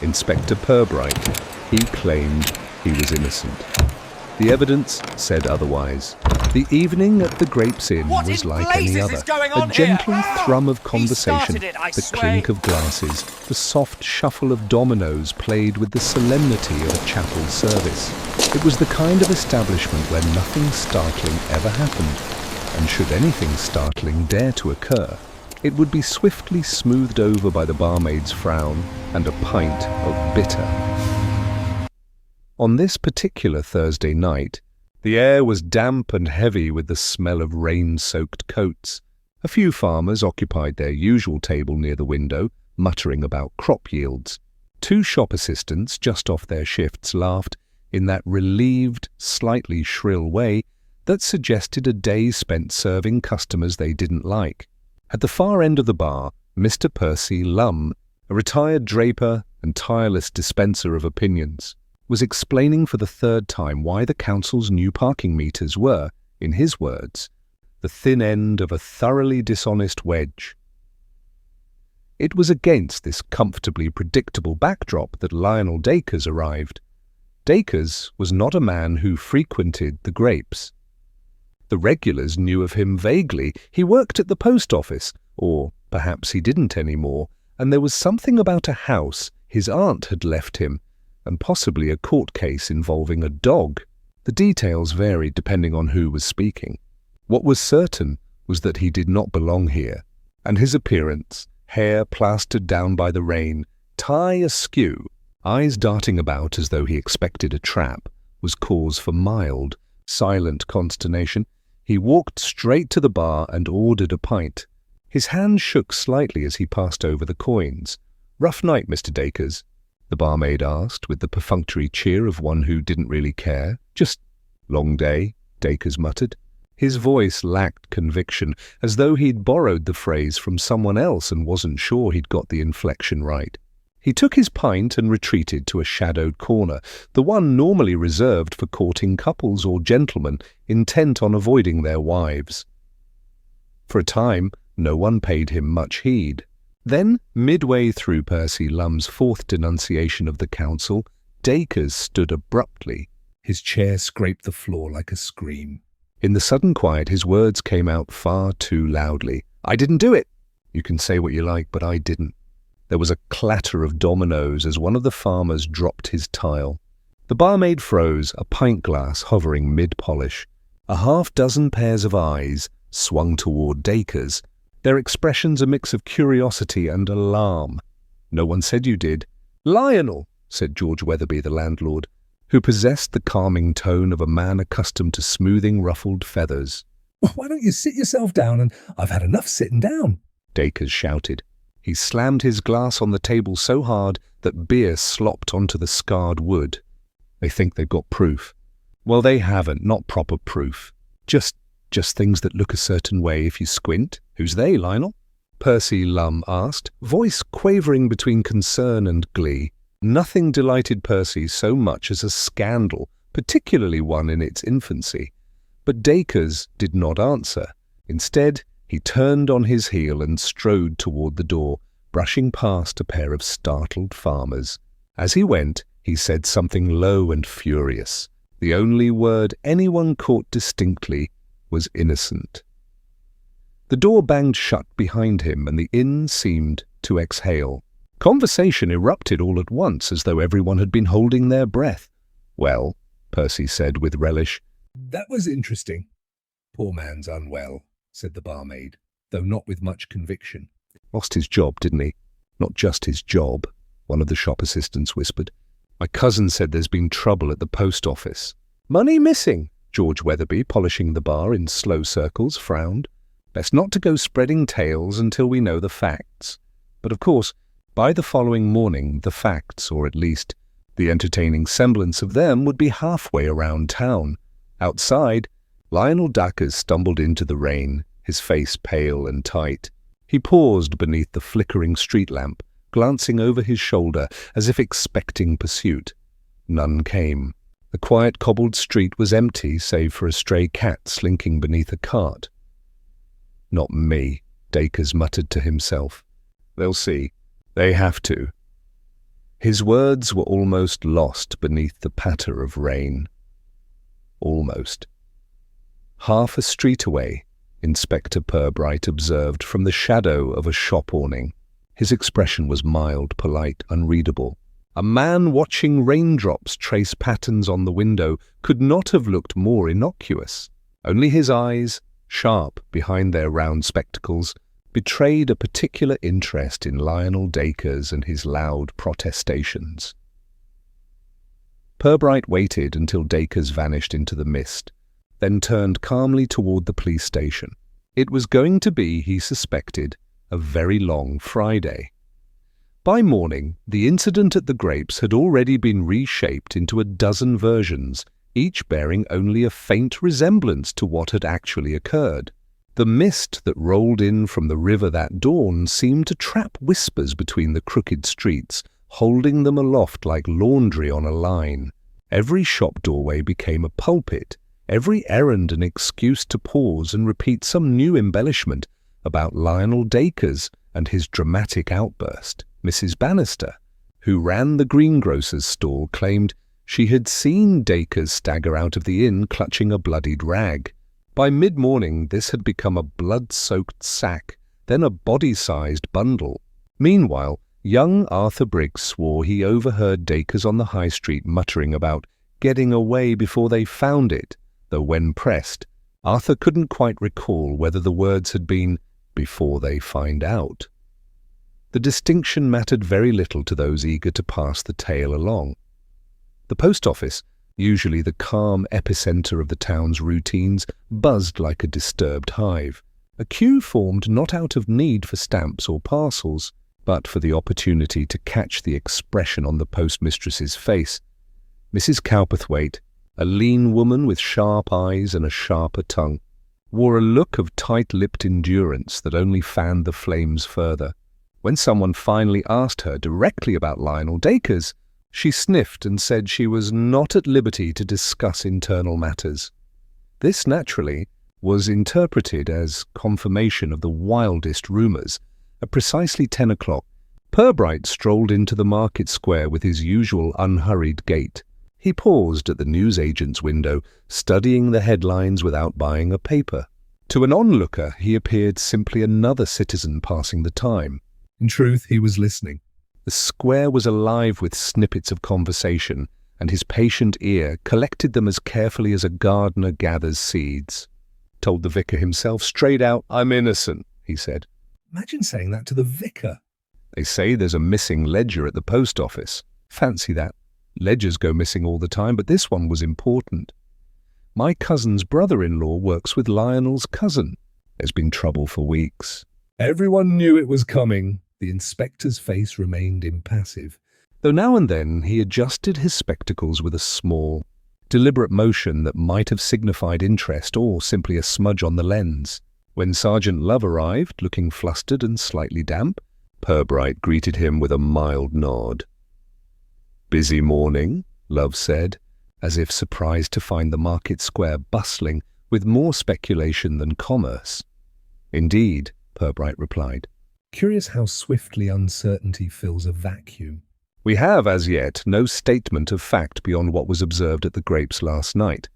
Inspector Purbright. He claimed he was innocent. The evidence said otherwise. The evening at the Grapes Inn was like any other. A gentle thrum of conversation, the clink of glasses, the soft shuffle of dominoes played with the solemnity of a chapel service. It was the kind of establishment where nothing startling ever happened, and should anything startling dare to occur, it would be swiftly smoothed over by the barmaid's frown and a pint of bitter. On this particular Thursday night, the air was damp and heavy with the smell of rain-soaked coats. A few farmers occupied their usual table near the window, muttering about crop yields. Two shop assistants, just off their shifts, laughed in that relieved, slightly shrill way that suggested a day spent serving customers they didn't like. At the far end of the bar, Mr. Percy Lum, a retired draper and tireless dispenser of opinions, was explaining for the third time why the council's new parking meters were, in his words, the thin end of a thoroughly dishonest wedge. It was against this comfortably predictable backdrop that Lionel Dacres arrived. Dacres was not a man who frequented the Grapes. The regulars knew of him vaguely. He worked at the post office, or perhaps he didn't anymore, and there was something about a house his aunt had left him, and possibly a court case involving a dog. The details varied depending on who was speaking. What was certain was that he did not belong here, and his appearance, hair plastered down by the rain, tie askew, eyes darting about as though he expected a trap, was cause for mild, silent consternation. He walked straight to the bar and ordered a pint. His hand shook slightly as he passed over the coins. "Rough night, Mr. Dacres?" the barmaid asked, with the perfunctory cheer of one who didn't really care. "Just long day," Dacres muttered. His voice lacked conviction, as though he'd borrowed the phrase from someone else and wasn't sure he'd got the inflection right. He took his pint and retreated to a shadowed corner, the one normally reserved for courting couples or gentlemen intent on avoiding their wives. For a time, no one paid him much heed. Then, midway through Percy Lum's fourth denunciation of the council, Dacres stood abruptly. His chair scraped the floor like a scream. In the sudden quiet, his words came out far too loudly. "I didn't do it! You can say what you like, but I didn't." There was a clatter of dominoes as one of the farmers dropped his tile. The barmaid froze, a pint glass hovering mid-polish. A half-dozen pairs of eyes swung toward Dacres, their expressions a mix of curiosity and alarm. "No one said you did." "Lionel," said George Weatherby, the landlord, who possessed the calming tone of a man accustomed to smoothing ruffled feathers. "Why don't you sit yourself down, and I've had enough sitting down," Dacres shouted. He slammed his glass on the table so hard that beer slopped onto the scarred wood. "They think they've got proof." "Well, they haven't, not proper proof. Just things that look a certain way if you squint." "Who's they, Lionel?" Percy Lum asked, voice quavering between concern and glee. Nothing delighted Percy so much as a scandal, particularly one in its infancy. But Dacres did not answer. Instead, he turned on his heel and strode toward the door, brushing past a pair of startled farmers. As he went, he said something low and furious. The only word anyone caught distinctly was innocent. The door banged shut behind him, and the inn seemed to exhale. Conversation erupted all at once, as though everyone had been holding their breath. "Well," Percy said with relish. "That was interesting." "Poor man's unwell," said the barmaid, though not with much conviction. "Lost his job, didn't he?" "Not just his job," one of the shop assistants whispered. "My cousin said there's been trouble at the post office." "Money missing?" George Weatherby, polishing the bar in slow circles, frowned. "Best not to go spreading tales until we know the facts." But of course, by the following morning, the facts, or at least the entertaining semblance of them, would be halfway around town. Outside, Lionel Dacres stumbled into the rain, his face pale and tight. He paused beneath the flickering street lamp, glancing over his shoulder as if expecting pursuit. None came. The quiet cobbled street was empty, save for a stray cat slinking beneath a cart. "Not me," Dacres muttered to himself. "They'll see. They have to." His words were almost lost beneath the patter of rain. Almost. Half a street away, Inspector Purbright observed from the shadow of a shop awning. His expression was mild, polite, unreadable. A man watching raindrops trace patterns on the window could not have looked more innocuous. Only his eyes, sharp behind their round spectacles, betrayed a particular interest in Lionel Dacres and his loud protestations. Purbright waited until Dacres vanished into the mist, then turned calmly toward the police station. It was going to be, he suspected, a very long Friday. By morning, the incident at the Grapes had already been reshaped into a dozen versions, each bearing only a faint resemblance to what had actually occurred. The mist that rolled in from the river that dawn seemed to trap whispers between the crooked streets, holding them aloft like laundry on a line. Every shop doorway became a pulpit, every errand an excuse to pause and repeat some new embellishment about Lionel Dacres and his dramatic outburst. Mrs. Bannister, who ran the greengrocer's stall, claimed she had seen Dacres stagger out of the inn clutching a bloodied rag. By mid-morning, this had become a blood-soaked sack, then a body-sized bundle. Meanwhile, young Arthur Briggs swore he overheard Dacres on the high street muttering about getting away before they found it, though when pressed, Arthur couldn't quite recall whether the words had been before they find out. The distinction mattered very little to those eager to pass the tale along. The post office, usually the calm epicenter of the town's routines, buzzed like a disturbed hive. A queue formed not out of need for stamps or parcels, but for the opportunity to catch the expression on the postmistress's face. Mrs. Cowperthwaite, a lean woman with sharp eyes and a sharper tongue, wore a look of tight-lipped endurance that only fanned the flames further. When someone finally asked her directly about Lionel Dacres, she sniffed and said she was not at liberty to discuss internal matters. This, naturally, was interpreted as confirmation of the wildest rumours. At precisely 10 o'clock, Purbright strolled into the market square with his usual unhurried gait. He paused at the newsagent's window, studying the headlines without buying a paper. To an onlooker, he appeared simply another citizen passing the time. In truth, he was listening. The square was alive with snippets of conversation, and his patient ear collected them as carefully as a gardener gathers seeds. Told the vicar himself straight out, "I'm innocent," he said. Imagine saying that to the vicar. They say there's a missing ledger at the post office. Fancy that. Ledgers go missing all the time, but this one was important. My cousin's brother-in-law works with Lionel's cousin. There's been trouble for weeks. Everyone knew it was coming. The inspector's face remained impassive, though now and then he adjusted his spectacles with a small, deliberate motion that might have signified interest or simply a smudge on the lens. When Sergeant Love arrived, looking flustered and slightly damp, Purbright greeted him with a mild nod. "Busy morning," Love said, as if surprised to find the market square bustling with more speculation than commerce. "Indeed," Purbright replied. Curious how swiftly uncertainty fills a vacuum. "We have, as yet, no statement of fact beyond what was observed at the Grapes last night."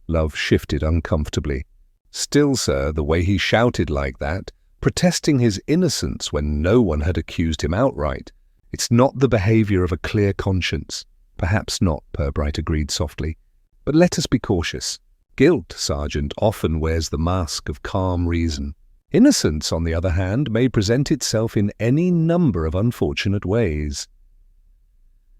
Love shifted uncomfortably. "Still, sir, the way he shouted like that, protesting his innocence when no one had accused him outright, it's not the behaviour of a clear conscience." "Perhaps not," Purbright agreed softly. "But let us be cautious. Guilt, Sergeant, often wears the mask of calm reason. Innocence, on the other hand, may present itself in any number of unfortunate ways."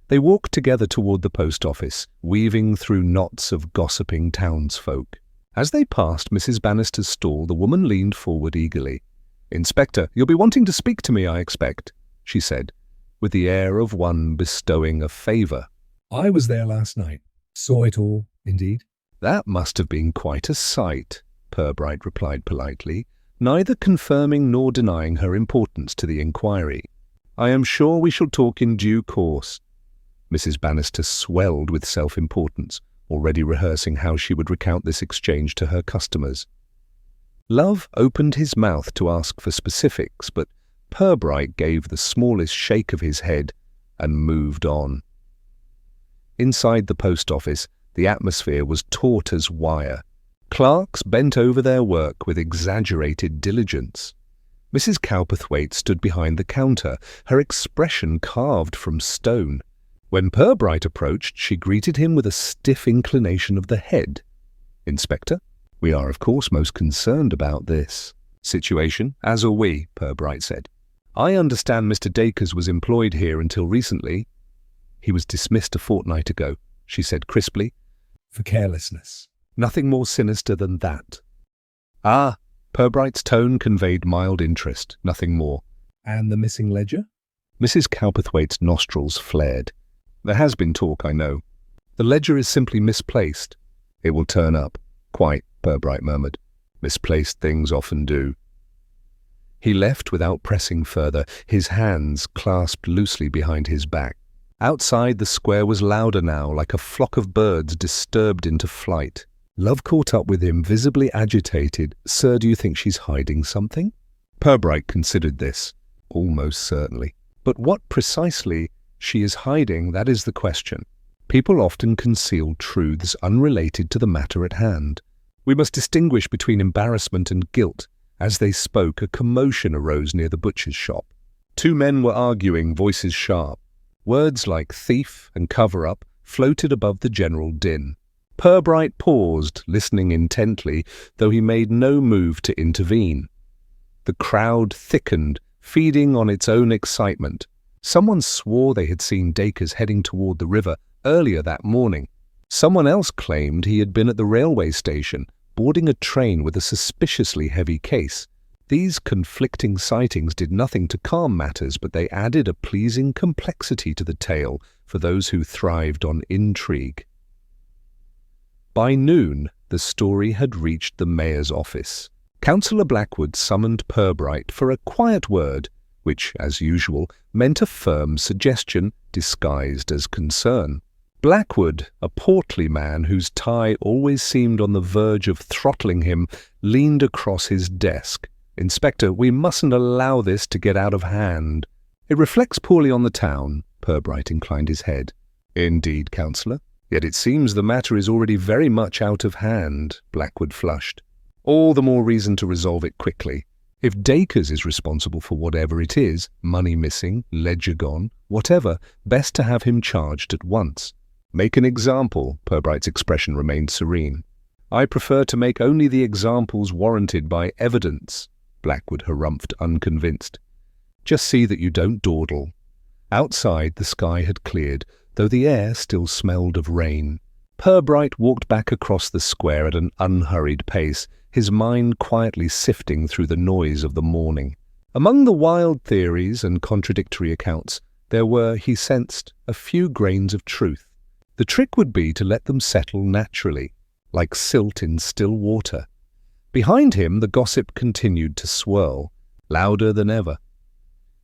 They walked together toward the post office, weaving through knots of gossiping townsfolk. As they passed Mrs. Bannister's stall, the woman leaned forward eagerly. "Inspector, you'll be wanting to speak to me, I expect," she said, with the air of one bestowing a favour. "I was there last night. Saw it all, indeed." "That must have been quite a sight," Purbright replied politely, neither confirming nor denying her importance to the inquiry. "I am sure we shall talk in due course." Mrs. Bannister swelled with self-importance, already rehearsing how she would recount this exchange to her customers. Love opened his mouth to ask for specifics, but Purbright gave the smallest shake of his head, and moved on. Inside the post office, the atmosphere was taut as wire. Clerks bent over their work with exaggerated diligence. Mrs. Cowperthwaite stood behind the counter, her expression carved from stone. When Purbright approached, she greeted him with a stiff inclination of the head. "Inspector, we are of course most concerned about this situation, as are we," Purbright said. "I understand Mr. Dacres was employed here until recently." "He was dismissed a fortnight ago," she said crisply. For carelessness. "Nothing more sinister than that." "Ah," Purbright's tone conveyed mild interest, nothing more. And the missing ledger? Mrs. Cowperthwaite's nostrils flared. "There has been talk, I know. The ledger is simply misplaced." "It will turn up." "Quite," Purbright murmured. "Misplaced things often do." He left without pressing further, his hands clasped loosely behind his back. Outside, the square was louder now, like a flock of birds disturbed into flight. Love caught up with him, visibly agitated. "Sir, do you think she's hiding something?" Purbright considered this. "Almost certainly. But what precisely she is hiding, that is the question. People often conceal truths unrelated to the matter at hand. We must distinguish between embarrassment and guilt." As they spoke, a commotion arose near the butcher's shop. Two men were arguing, voices sharp. Words like thief and cover-up floated above the general din. Purbright paused, listening intently, though he made no move to intervene. The crowd thickened, feeding on its own excitement. Someone swore they had seen Dacres heading toward the river earlier that morning. Someone else claimed he had been at the railway station, boarding a train with a suspiciously heavy case. These conflicting sightings did nothing to calm matters, but they added a pleasing complexity to the tale for those who thrived on intrigue. By noon, the story had reached the mayor's office. Councillor Blackwood summoned Purbright for a quiet word, which, as usual, meant a firm suggestion disguised as concern. Blackwood, a portly man whose tie always seemed on the verge of throttling him, leaned across his desk. "Inspector, we mustn't allow this to get out of hand." "It reflects poorly on the town," Purbright inclined his head. "Indeed, Councillor. Yet it seems the matter is already very much out of hand," Blackwood flushed. "All the more reason to resolve it quickly. If Dacres is responsible for whatever it is, money missing, ledger gone, whatever, best to have him charged at once. Make an example." Purbright's expression remained serene. "I prefer to make only the examples warranted by evidence," Blackwood harumphed, unconvinced. "Just see that you don't dawdle." Outside, the sky had cleared, though the air still smelled of rain. Purbright walked back across the square at an unhurried pace, his mind quietly sifting through the noise of the morning. Among the wild theories and contradictory accounts, there were, he sensed, a few grains of truth. The trick would be to let them settle naturally, like silt in still water. Behind him, the gossip continued to swirl, louder than ever.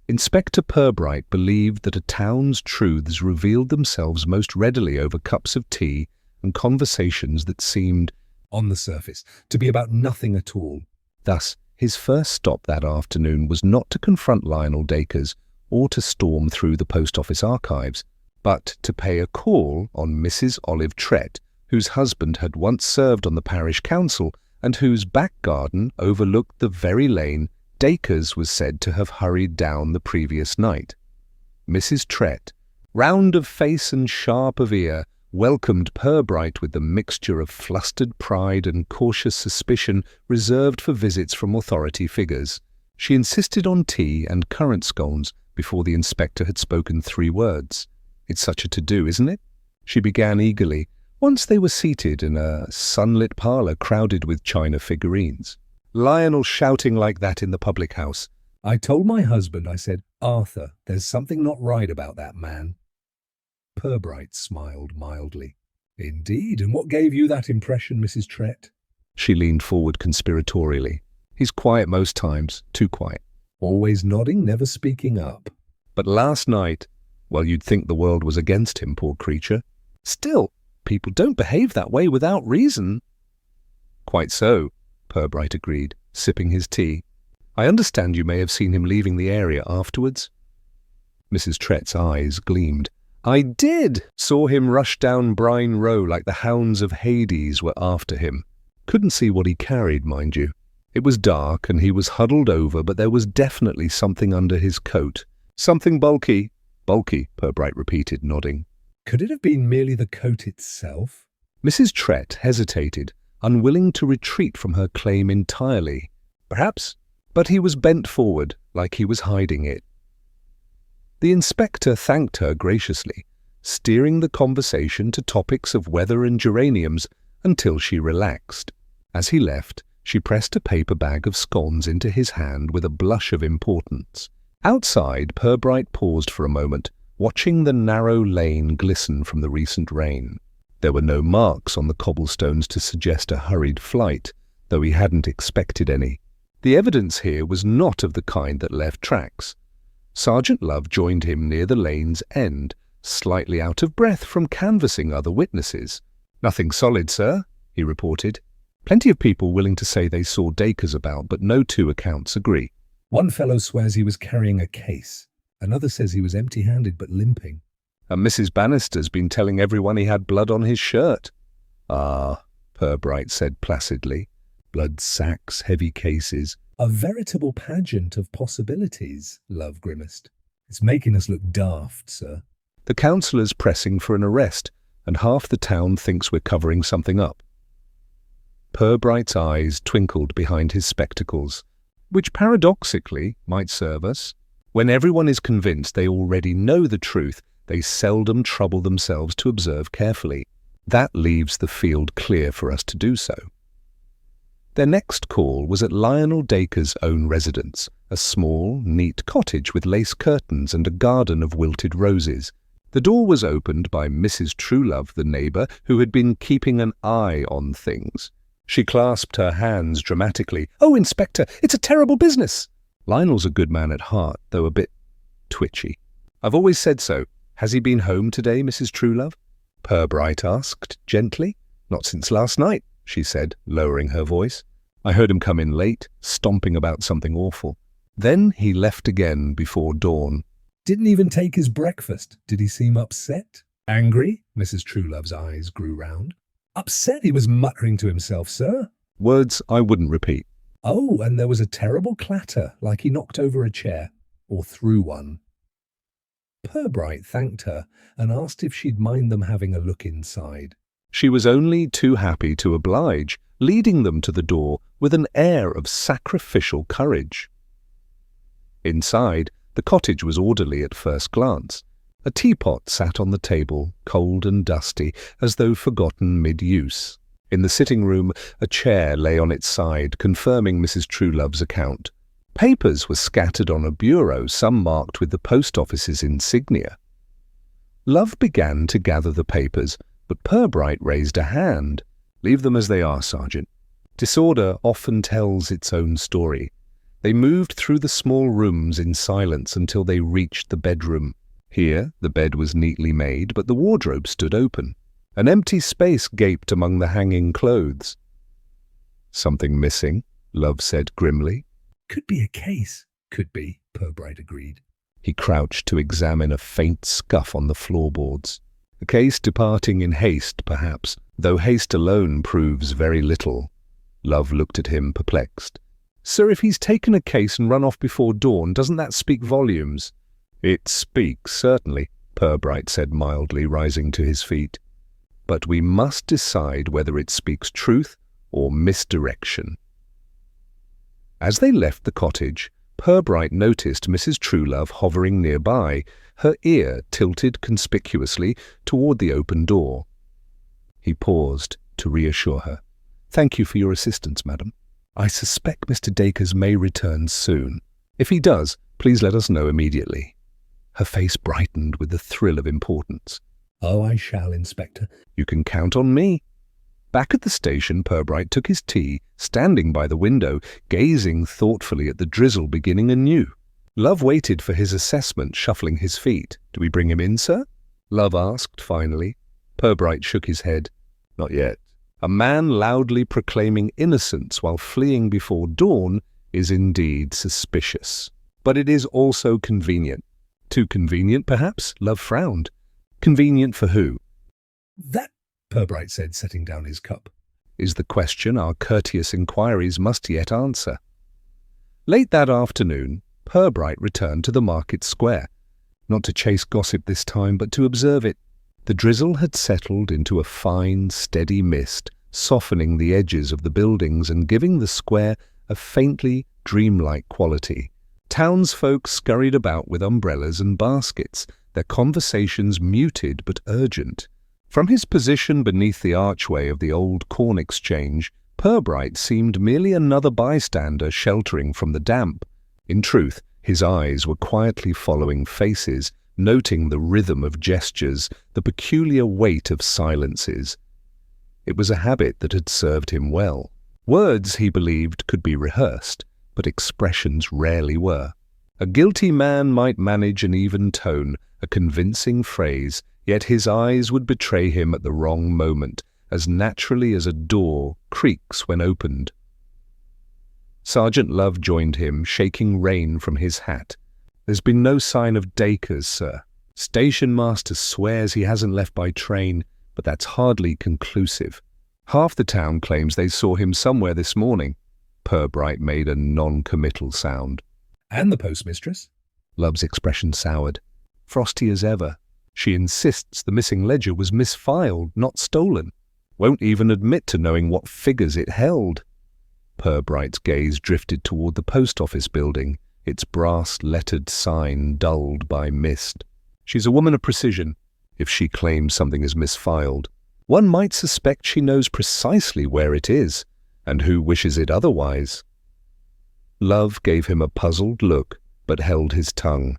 Inspector Purbright believed that a town's truths revealed themselves most readily over cups of tea and conversations that seemed, on the surface, to be about nothing at all. Thus, his first stop that afternoon was not to confront Lionel Dacres or to storm through the post office archives, but to pay a call on Mrs. Olive Trett, whose husband had once served on the parish council and whose back garden overlooked the very lane Dacres was said to have hurried down the previous night. Mrs. Trett, round of face and sharp of ear, welcomed Purbright with the mixture of flustered pride and cautious suspicion reserved for visits from authority figures. She insisted on tea and currant scones before the inspector had spoken 3 words. "It's such a to-do, isn't it?" she began eagerly, once they were seated in a sunlit parlour crowded with china figurines. Lionel shouting like that in the public house. "I told my husband," I said, "Arthur, there's something not right about that man." Purbright smiled mildly. "Indeed, and what gave you that impression, Mrs. Trett?" She leaned forward conspiratorially. "He's quiet most times, too quiet. Always nodding, never speaking up. But last night, well, you'd think the world was against him, poor creature. Still, people don't behave that way without reason." "Quite so," Purbright agreed, sipping his tea. "I understand you may have seen him leaving the area afterwards." Mrs. Trett's eyes gleamed. "I did! Saw him rush down Brine Row like the hounds of Hades were after him. Couldn't see what he carried, mind you. It was dark and he was huddled over, but there was definitely something under his coat. Something bulky." "Bulky," Purbright repeated, nodding. Could it have been merely the coat itself? Mrs. Trett hesitated, unwilling to retreat from her claim entirely. Perhaps, but he was bent forward, like he was hiding it. The inspector thanked her graciously, steering the conversation to topics of weather and geraniums until she relaxed. As he left, she pressed a paper bag of scones into his hand with a blush of importance. Outside, Purbright paused for a moment, watching the narrow lane glisten from the recent rain. There were no marks on the cobblestones to suggest a hurried flight, though he hadn't expected any. The evidence here was not of the kind that left tracks. Sergeant Love joined him near the lane's end, slightly out of breath from canvassing other witnesses. "Nothing solid, sir," he reported. "Plenty of people willing to say they saw Dacres about, but no two accounts agree." One fellow swears he was carrying a case. Another says he was empty-handed but limping. "And Mrs. Bannister's been telling everyone he had blood on his shirt." "Ah," Purbright said placidly. "Blood sacks, heavy cases." A veritable pageant of possibilities, Love grimaced. It's making us look daft, sir. "The councillor's pressing for an arrest, and half the town thinks we're covering something up." Purbright's eyes twinkled behind his spectacles, which paradoxically might serve us. When everyone is convinced they already know the truth, they seldom trouble themselves to observe carefully. That leaves the field clear for us to do so. Their next call was at Lionel Dacre's own residence, a small, neat cottage with lace curtains and a garden of wilted roses. The door was opened by Mrs. Truelove, the neighbour, who had been keeping an eye on things. She clasped her hands dramatically. "Oh, Inspector, it's a terrible business!" Lionel's a good man at heart, though a bit twitchy. "I've always said so. Has he been home today, Mrs. Truelove?" Purbright asked gently. "Not since last night," she said, lowering her voice. "I heard him come in late, stomping about something awful. Then he left again before dawn." Didn't even take his breakfast. Did he seem upset? Angry? Mrs. Truelove's eyes grew round. Upset, he was muttering to himself, sir. Words I wouldn't repeat. Oh, and there was a terrible clatter, like he knocked over a chair, or threw one. Purbright thanked her and asked if she'd mind them having a look inside. She was only too happy to oblige, leading them to the door with an air of sacrificial courage. Inside, the cottage was orderly at first glance. A teapot sat on the table, cold and dusty, as though forgotten mid-use. In the sitting room, a chair lay on its side, confirming Mrs. Truelove's account. Papers were scattered on a bureau, some marked with the post office's insignia. Love began to gather the papers, but Purbright raised a hand. "Leave them as they are, Sergeant. Disorder often tells its own story." They moved through the small rooms in silence until they reached the bedroom. Here, the bed was neatly made, but the wardrobe stood open. An empty space gaped among the hanging clothes. "Something missing," Love said grimly. Could be a case. Could be, Purbright agreed. He crouched to examine a faint scuff on the floorboards. A case departing in haste, perhaps, though haste alone proves very little. Love looked at him, perplexed. "Sir, if he's taken a case and run off before dawn, doesn't that speak volumes?" "It speaks, certainly," Purbright said mildly, rising to his feet. "But we must decide whether it speaks truth or misdirection." As they left the cottage, Purbright noticed Mrs. Truelove hovering nearby, her ear tilted conspicuously toward the open door. He paused to reassure her. "Thank you for your assistance, madam. I suspect Mr. Dacres may return soon. If he does, please let us know immediately." Her face brightened with the thrill of importance. "Oh, I shall, Inspector." "You can count on me." Back at the station, Purbright took his tea, standing by the window, gazing thoughtfully at the drizzle beginning anew. Love waited for his assessment, shuffling his feet. "Do we bring him in, sir?" Love asked finally. Purbright shook his head. "Not yet. A man loudly proclaiming innocence while fleeing before dawn is indeed suspicious. But it is also convenient. Too convenient, perhaps? Love frowned. Convenient for who? That, Purbright said, setting down his cup, is the question our courteous inquiries must yet answer. Late that afternoon, Purbright returned to the market square, not to chase gossip this time, but to observe it. The drizzle had settled into a fine, steady mist, softening the edges of the buildings and giving the square a faintly dreamlike quality. Townsfolk scurried about with umbrellas and baskets, their conversations muted but urgent. From his position beneath the archway of the old corn exchange, Purbright seemed merely another bystander sheltering from the damp. In truth, his eyes were quietly following faces, noting the rhythm of gestures, the peculiar weight of silences. It was a habit that had served him well. Words, he believed, could be rehearsed, but expressions rarely were. A guilty man might manage an even tone, a convincing phrase, yet his eyes would betray him at the wrong moment, as naturally as a door creaks when opened. Sergeant Love joined him, shaking rain from his hat. "There's been no sign of Dacres, sir. Station master swears he hasn't left by train, but that's hardly conclusive. Half the town claims they saw him somewhere this morning." Purbright made a non-committal sound. "And the postmistress?" Love's expression soured. "Frosty as ever. She insists the missing ledger was misfiled, not stolen. Won't even admit to knowing what figures it held." Purbright's gaze drifted toward the post office building, its brass-lettered sign dulled by mist. "She's a woman of precision. If she claims something is misfiled, one might suspect she knows precisely where it is, and who wishes it otherwise." Love gave him a puzzled look, but held his tongue.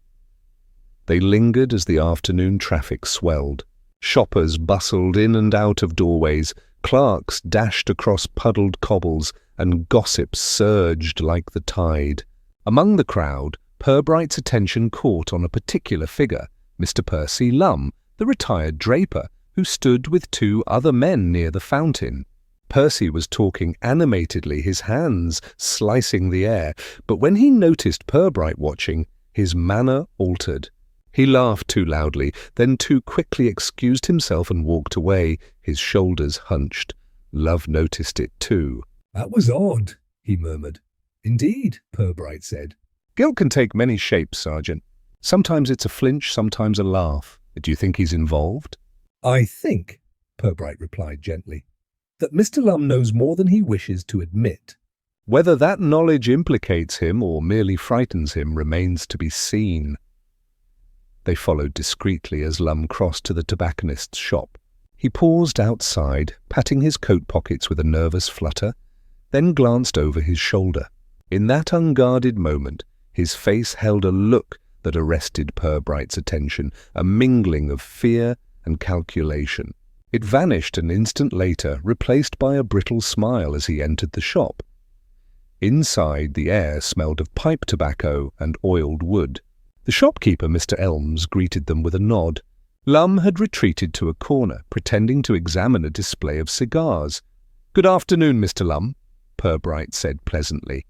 They lingered as the afternoon traffic swelled. Shoppers bustled in and out of doorways, clerks dashed across puddled cobbles, and gossip surged like the tide. Among the crowd, Purbright's attention caught on a particular figure, Mr. Percy Lum, the retired draper, who stood with two other men near the fountain. Percy was talking animatedly, his hands slicing the air, but when he noticed Purbright watching, his manner altered. He laughed too loudly, then too quickly excused himself and walked away, his shoulders hunched. Love noticed it too. "That was odd," he murmured. "Indeed," Purbright said. "Guilt can take many shapes, Sergeant. Sometimes it's a flinch, sometimes a laugh. Do you think he's involved?" "I think," Purbright replied gently, "that Mr. Lum knows more than he wishes to admit." Whether that knowledge implicates him or merely frightens him remains to be seen. They followed discreetly as Lum crossed to the tobacconist's shop. He paused outside, patting his coat pockets with a nervous flutter, then glanced over his shoulder. In that unguarded moment, his face held a look that arrested Purbright's attention, a mingling of fear and calculation. It vanished an instant later, replaced by a brittle smile as he entered the shop. Inside, the air smelled of pipe tobacco and oiled wood. The shopkeeper, Mr. Elms, greeted them with a nod. Lum had retreated to a corner, pretending to examine a display of cigars. "Good afternoon, Mr. Lum," Purbright said pleasantly.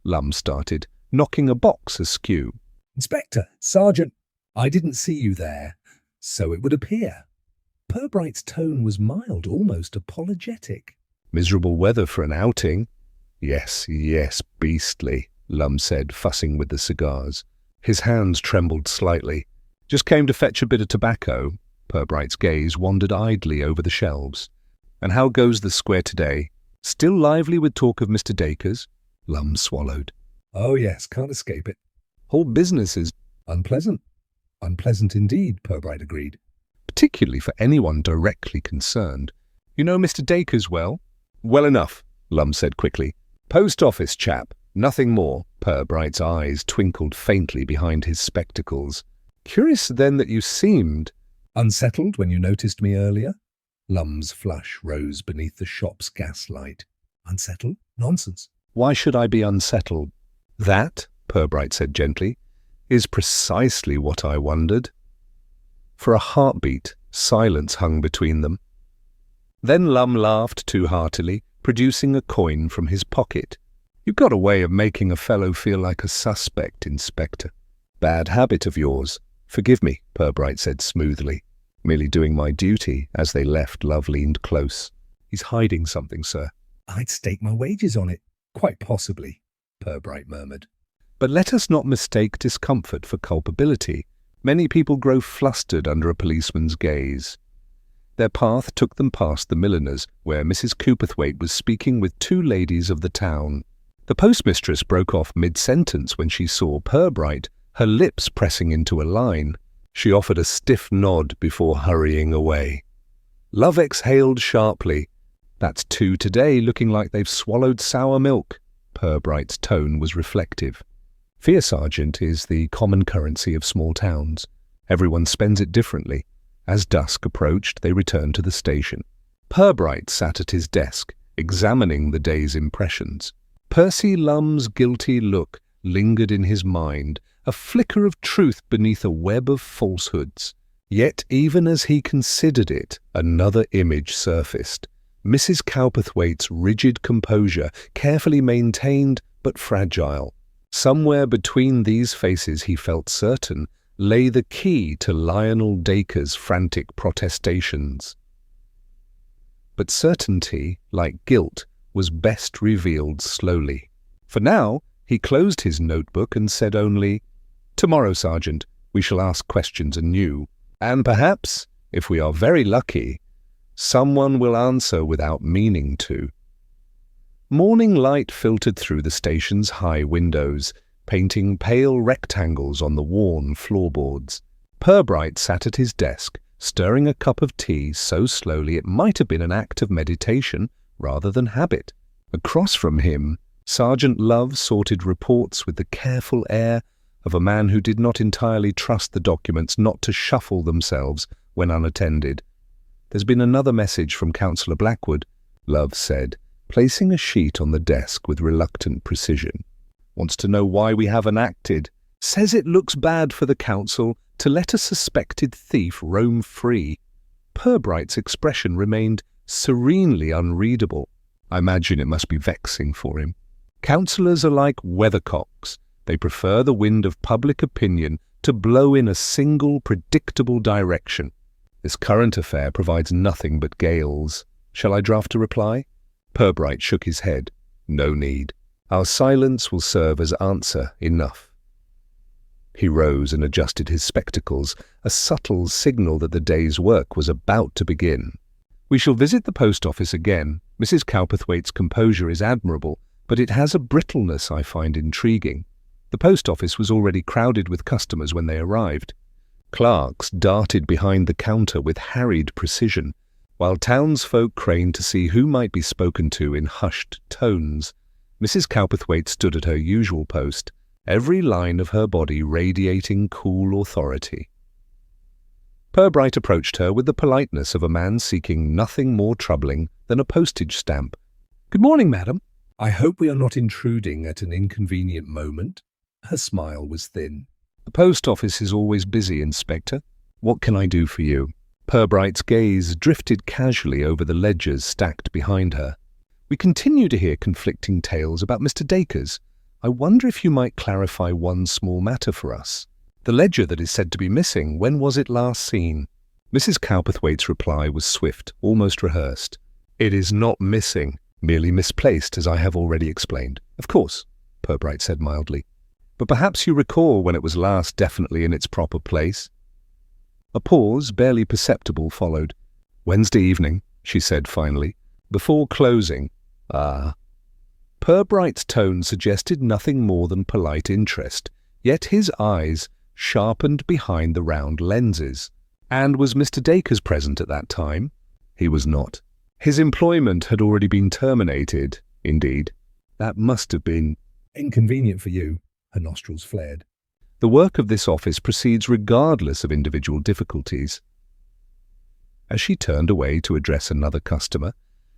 Lum started, knocking a box askew. "Inspector, Sergeant, I didn't see you there, so it would appear." Purbright's tone was mild, almost apologetic. "Miserable weather for an outing." Yes, beastly," Lum said, fussing with the cigars. His hands trembled slightly. "Just came to fetch a bit of tobacco." Purbright's gaze wandered idly over the shelves. "And how goes the square today? Still lively with talk of Mr. Dacres?" Lum swallowed. "Oh yes, can't escape it." "Whole business is "Unpleasant." "Unpleasant indeed," Purbright agreed. "Particularly for anyone directly concerned. You know Mr. Dacres well?" "Well enough," Lum said quickly. "Post office chap, nothing more." Purbright's eyes twinkled faintly behind his spectacles. "Curious then that you seemed—" "Unsettled when you noticed me earlier?" Lum's flush rose beneath the shop's gaslight. "Unsettled? Nonsense." "Why should I be unsettled?" "That," Purbright said gently, "is precisely what I wondered." For a heartbeat, silence hung between them. Then Lum laughed too heartily, producing a coin from his pocket. "You've got a way of making a fellow feel like a suspect, Inspector. Bad habit of yours. "Forgive me," Purbright said smoothly. "Merely doing my duty." As they left, Love leaned close. "He's hiding something, sir." "I'd stake my wages on it." "Quite possibly," Purbright murmured. "But let us not mistake discomfort for culpability. Many people grow flustered under a policeman's gaze." Their path took them past the milliner's, where Mrs. Cooperthwaite was speaking with two ladies of the town. The postmistress broke off mid-sentence when she saw Purbright, her lips pressing into a line. She offered a stiff nod before hurrying away. Love exhaled sharply. "That's two today, looking like they've swallowed sour milk." Purbright's tone was reflective. Fear, Sergeant, is the common currency of small towns. Everyone spends it differently. As dusk approached, they returned to the station. Purbright sat at his desk, examining the day's impressions. Percy Lum's guilty look lingered in his mind, a flicker of truth beneath a web of falsehoods. Yet even as he considered it, another image surfaced. Mrs. Cowperthwaite's rigid composure, carefully maintained but fragile. Somewhere between these faces, he felt certain, lay the key to Lionel Dacre's frantic protestations. But certainty, like guilt, was best revealed slowly. For now, he closed his notebook and said only, "Tomorrow, Sergeant, we shall ask questions anew, and perhaps, if we are very lucky, someone will answer without meaning to." Morning light filtered through the station's high windows, painting pale rectangles on the worn floorboards. Purbright sat at his desk, stirring a cup of tea so slowly it might have been an act of meditation rather than habit. Across from him, Sergeant Love sorted reports with the careful air of a man who did not entirely trust the documents not to shuffle themselves when unattended. "There's been another message from Councillor Blackwood," Love said, placing a sheet on the desk with reluctant precision. "Wants to know why we haven't acted. Says it looks bad for the council to let a suspected thief roam free." Purbright's expression remained serenely unreadable. "I imagine it must be vexing for him. Councillors are like weathercocks. They prefer the wind of public opinion to blow in a single predictable direction. This current affair provides nothing but gales. Shall I draft a reply?" Purbright shook his head. "No need. Our silence will serve as answer enough." He rose and adjusted his spectacles, a subtle signal that the day's work was about to begin. "We shall visit the post office again. Mrs. Cowperthwaite's composure is admirable, but it has a brittleness I find intriguing." The post office was already crowded with customers when they arrived. Clerks darted behind the counter with harried precision, while townsfolk craned to see who might be spoken to in hushed tones. Mrs. Cowperthwaite stood at her usual post, every line of her body radiating cool authority. Purbright approached her with the politeness of a man seeking nothing more troubling than a postage stamp. "Good morning, madam. "I hope we are not intruding at an inconvenient moment." Her smile was thin. "The post office is always busy, Inspector. What can I do for you?" Purbright's gaze drifted casually over the ledgers stacked behind her. "We continue to hear conflicting tales about Mr. Dacres. I wonder if you might clarify one small matter for us. The ledger that is said to be missing, when was it last seen?" Mrs. Cowperthwaite's reply was swift, almost rehearsed. "It is not missing, merely misplaced, as I have already explained." "Of course," Purbright said mildly. "But perhaps you recall when it was last definitely in its proper place?" A pause, barely perceptible, followed. "Wednesday evening," she said finally, before closing. "Ah." Purbright's tone suggested nothing more than polite interest, yet his eyes sharpened behind the round lenses. "And was Mr. Dacres present at that time?" "He was not. His employment had already been terminated." "Indeed. That must have been "Inconvenient for you." Her nostrils flared. "The work of this office proceeds regardless of individual difficulties." As she turned away to address another customer,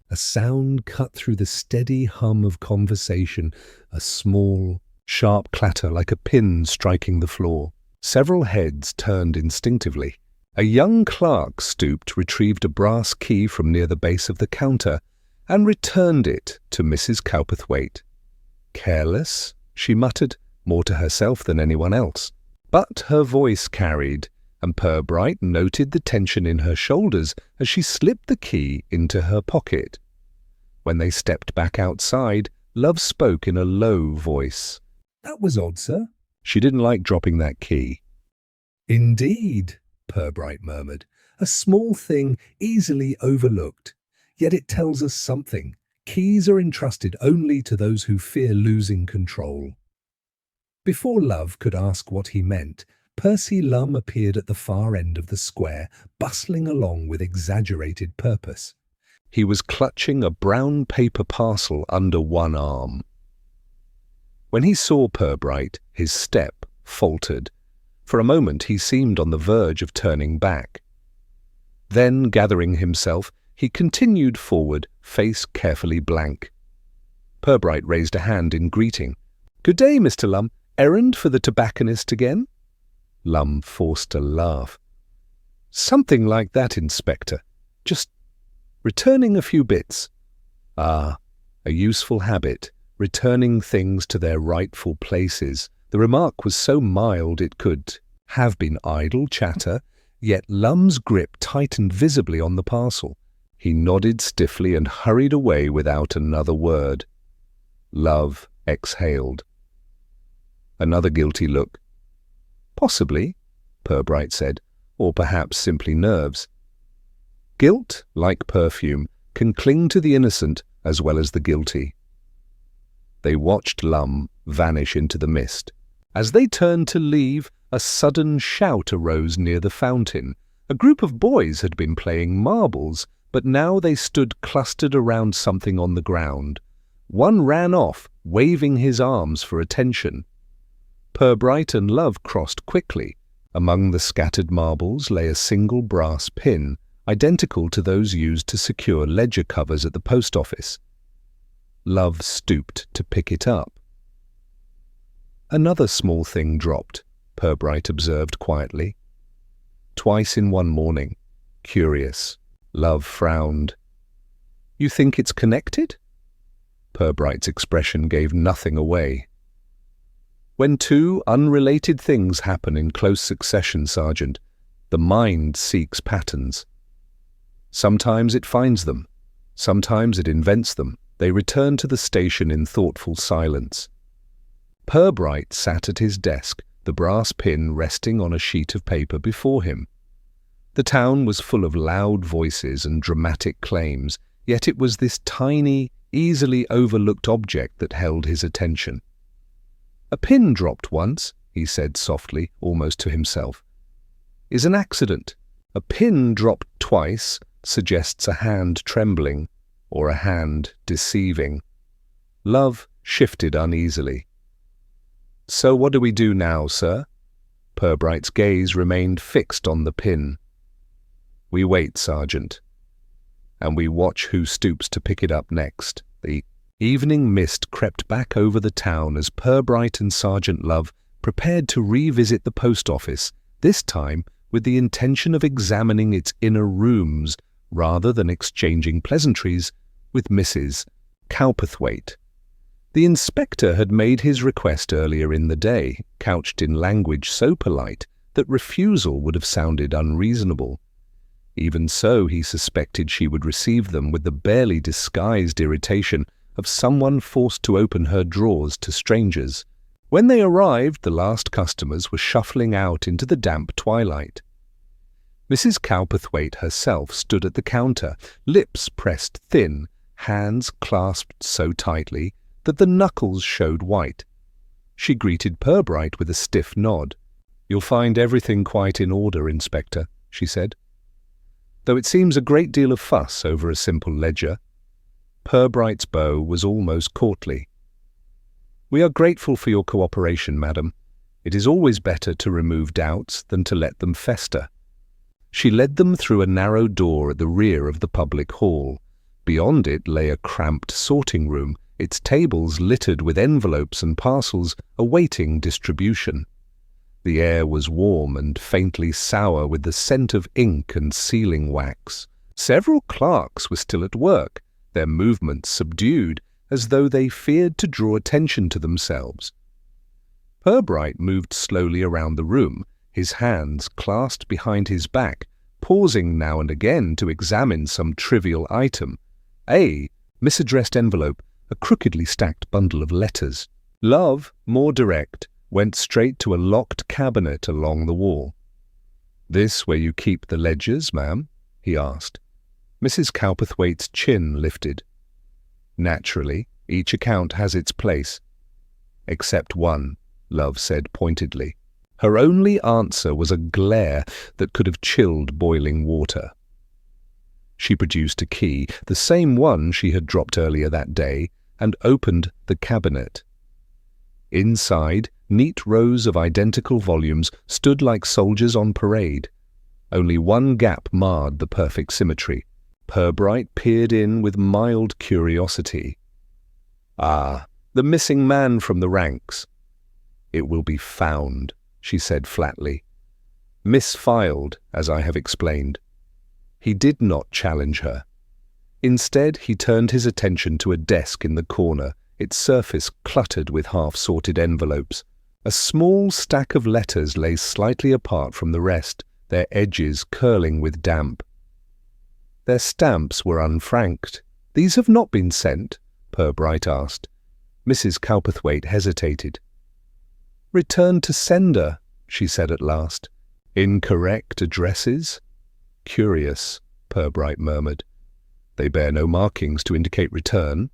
a sound cut through the steady hum of conversation, a small, sharp clatter like a pin striking the floor. Several heads turned instinctively. A young clerk stooped, retrieved a brass key from near the base of the counter, and returned it to Mrs. Cowperthwaite. "Careless," she muttered, more to herself than anyone else. But her voice carried, and Purbright noted the tension in her shoulders as she slipped the key into her pocket. When they stepped back outside, Love spoke in a low voice. "That was odd, sir." She didn't like dropping that key. "Indeed," Purbright murmured. "A small thing easily overlooked. Yet it tells us something. Keys are entrusted only to those who fear losing control." Before Love could ask what he meant, Percy Lum appeared at the far end of the square, bustling along with exaggerated purpose. He was clutching a brown paper parcel under one arm. When he saw Purbright, his step faltered. For a moment he seemed on the verge of turning back. Then, gathering himself, he continued forward, face carefully blank. Purbright raised a hand in greeting. "Good day, Mr. Lum. Errand for the tobacconist again?" Lum forced a laugh. "Something like that, Inspector. Just returning a few bits." "Ah, a useful habit, returning things to their rightful places." The remark was so mild it could have been idle chatter, yet Lum's grip tightened visibly on the parcel. He nodded stiffly and hurried away without another word. Love exhaled. Another guilty look. "Possibly," Purbright said, "or perhaps simply nerves." Guilt, like perfume, can cling to the innocent as well as the guilty. They watched Lum vanish into the mist. As they turned to leave, a sudden shout arose near the fountain. A group of boys had been playing marbles, but now they stood clustered around something on the ground. One ran off, waving his arms for attention. Purbright and Love crossed quickly. Among the scattered marbles lay a single brass pin, identical to those used to secure ledger covers at the post office. Love stooped to pick it up. "Another small thing dropped," Purbright observed quietly. "Twice in one morning. Curious." Love frowned. "You think it's connected?" Purbright's expression gave nothing away. "When two unrelated things happen in close succession, Sergeant, the mind seeks patterns. Sometimes it finds them. Sometimes it invents them. They return to the station in thoughtful silence." Purbright sat at his desk, the brass pin resting on a sheet of paper before him. The town was full of loud voices and dramatic claims, yet it was this tiny, easily overlooked object that held his attention. "A pin dropped once," he said softly, almost to himself, "is an accident. A pin dropped twice suggests a hand trembling, or a hand deceiving." Love shifted uneasily. "So what do we do now, sir?" Purbright's gaze remained fixed on the pin. "We wait, Sergeant, and we watch who stoops to pick it up next." The evening mist crept back over the town as Purbright and Sergeant Love prepared to revisit the post office, this time with the intention of examining its inner rooms rather than exchanging pleasantries with Mrs. Cowperthwaite. The inspector had made his request earlier in the day, couched in language so polite that refusal would have sounded unreasonable. Even so, he suspected she would receive them with the barely disguised irritation of someone forced to open her drawers to strangers. When they arrived, the last customers were shuffling out into the damp twilight. Mrs. Cowperthwaite herself stood at the counter, lips pressed thin, hands clasped so tightly that the knuckles showed white. She greeted Purbright with a stiff nod. "You'll find everything quite in order, Inspector," she said. "Though it seems a great deal of fuss over a simple ledger." Purbright's bow was almost courtly. "We are grateful for your cooperation, madam. It is always better to remove doubts than to let them fester." She led them through a narrow door at the rear of the public hall. Beyond it lay a cramped sorting room, its tables littered with envelopes and parcels awaiting distribution. The air was warm and faintly sour with the scent of ink and sealing wax. Several clerks were still at work, their movements subdued, as though they feared to draw attention to themselves. Purbright moved slowly around the room, his hands clasped behind his back, pausing now and again to examine some trivial item. A misaddressed envelope, a crookedly stacked bundle of letters. Love, more direct, went straight to a locked cabinet along the wall. "This where you keep the ledgers, ma'am?" he asked. Mrs. Cowperthwaite's chin lifted. "Naturally, each account has its place." "Except one," Love said pointedly. Her only answer was a glare that could have chilled boiling water. She produced a key, the same one she had dropped earlier that day, and opened the cabinet. Inside, neat rows of identical volumes stood like soldiers on parade. Only one gap marred the perfect symmetry. Purbright peered in with mild curiosity. "Ah, the missing man from the ranks." "It will be found," she said flatly. "Misfiled, as I have explained." He did not challenge her. Instead, he turned his attention to a desk in the corner, its surface cluttered with half-sorted envelopes. A small stack of letters lay slightly apart from the rest, their edges curling with damp. Their stamps were unfranked. "These have not been sent?" Purbright asked. Mrs. Cowperthwaite hesitated. "Return to sender," she said at last. "Incorrect addresses?" "Curious," Purbright murmured. "They bear no markings to indicate return."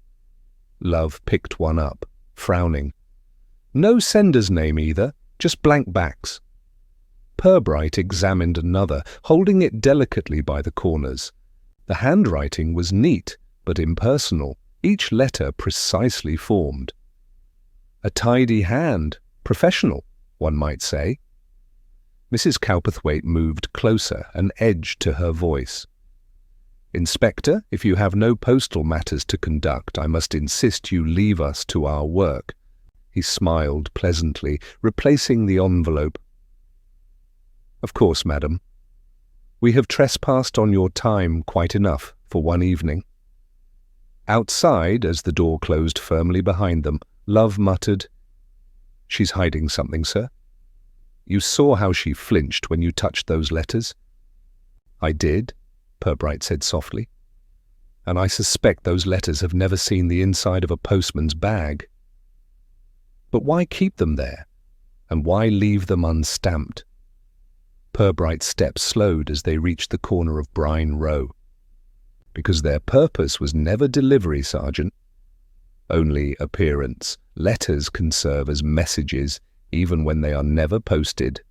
Love picked one up, frowning. "No sender's name either, just blank backs." Purbright examined another, holding it delicately by the corners. The handwriting was neat, but impersonal, each letter precisely formed. A tidy hand, professional, one might say. Mrs. Cowperthwaite moved closer, an edge to her voice. "Inspector, if you have no postal matters to conduct, I must insist you leave us to our work." He smiled pleasantly, replacing the envelope. "Of course, madam. We have trespassed on your time quite enough for one evening." Outside, as the door closed firmly behind them, Love muttered, "She's hiding something, sir. You saw how she flinched when you touched those letters?" "I did," Purbright said softly. "And I suspect those letters have never seen the inside of a postman's bag." "But why keep them there? And why leave them unstamped?" Purbright's steps slowed as they reached the corner of Brine Row. "Because their purpose was never delivery, Sergeant. Only appearance. Letters can serve as messages, even when they are never posted."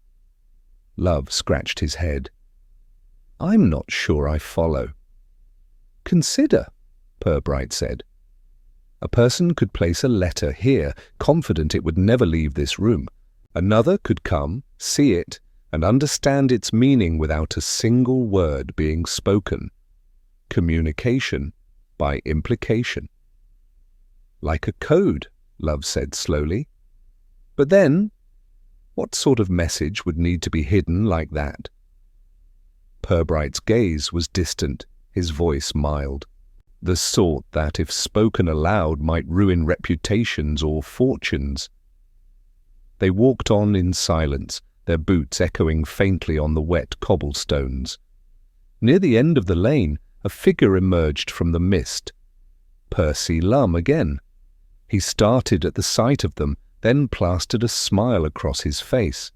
Love scratched his head. "I'm not sure I follow." "Consider," Purbright said. "A person could place a letter here, confident it would never leave this room. Another could come, see it, and understand its meaning without a single word being spoken. Communication by implication." "Like a code," Love said slowly. "But then, what sort of message would need to be hidden like that?" Purbright's gaze was distant, his voice mild. "The sort that, if spoken aloud, might ruin reputations or fortunes." They walked on in silence, their boots echoing faintly on the wet cobblestones. Near the end of the lane, a figure emerged from the mist. Percy Lum again. He started at the sight of them, then plastered a smile across his face.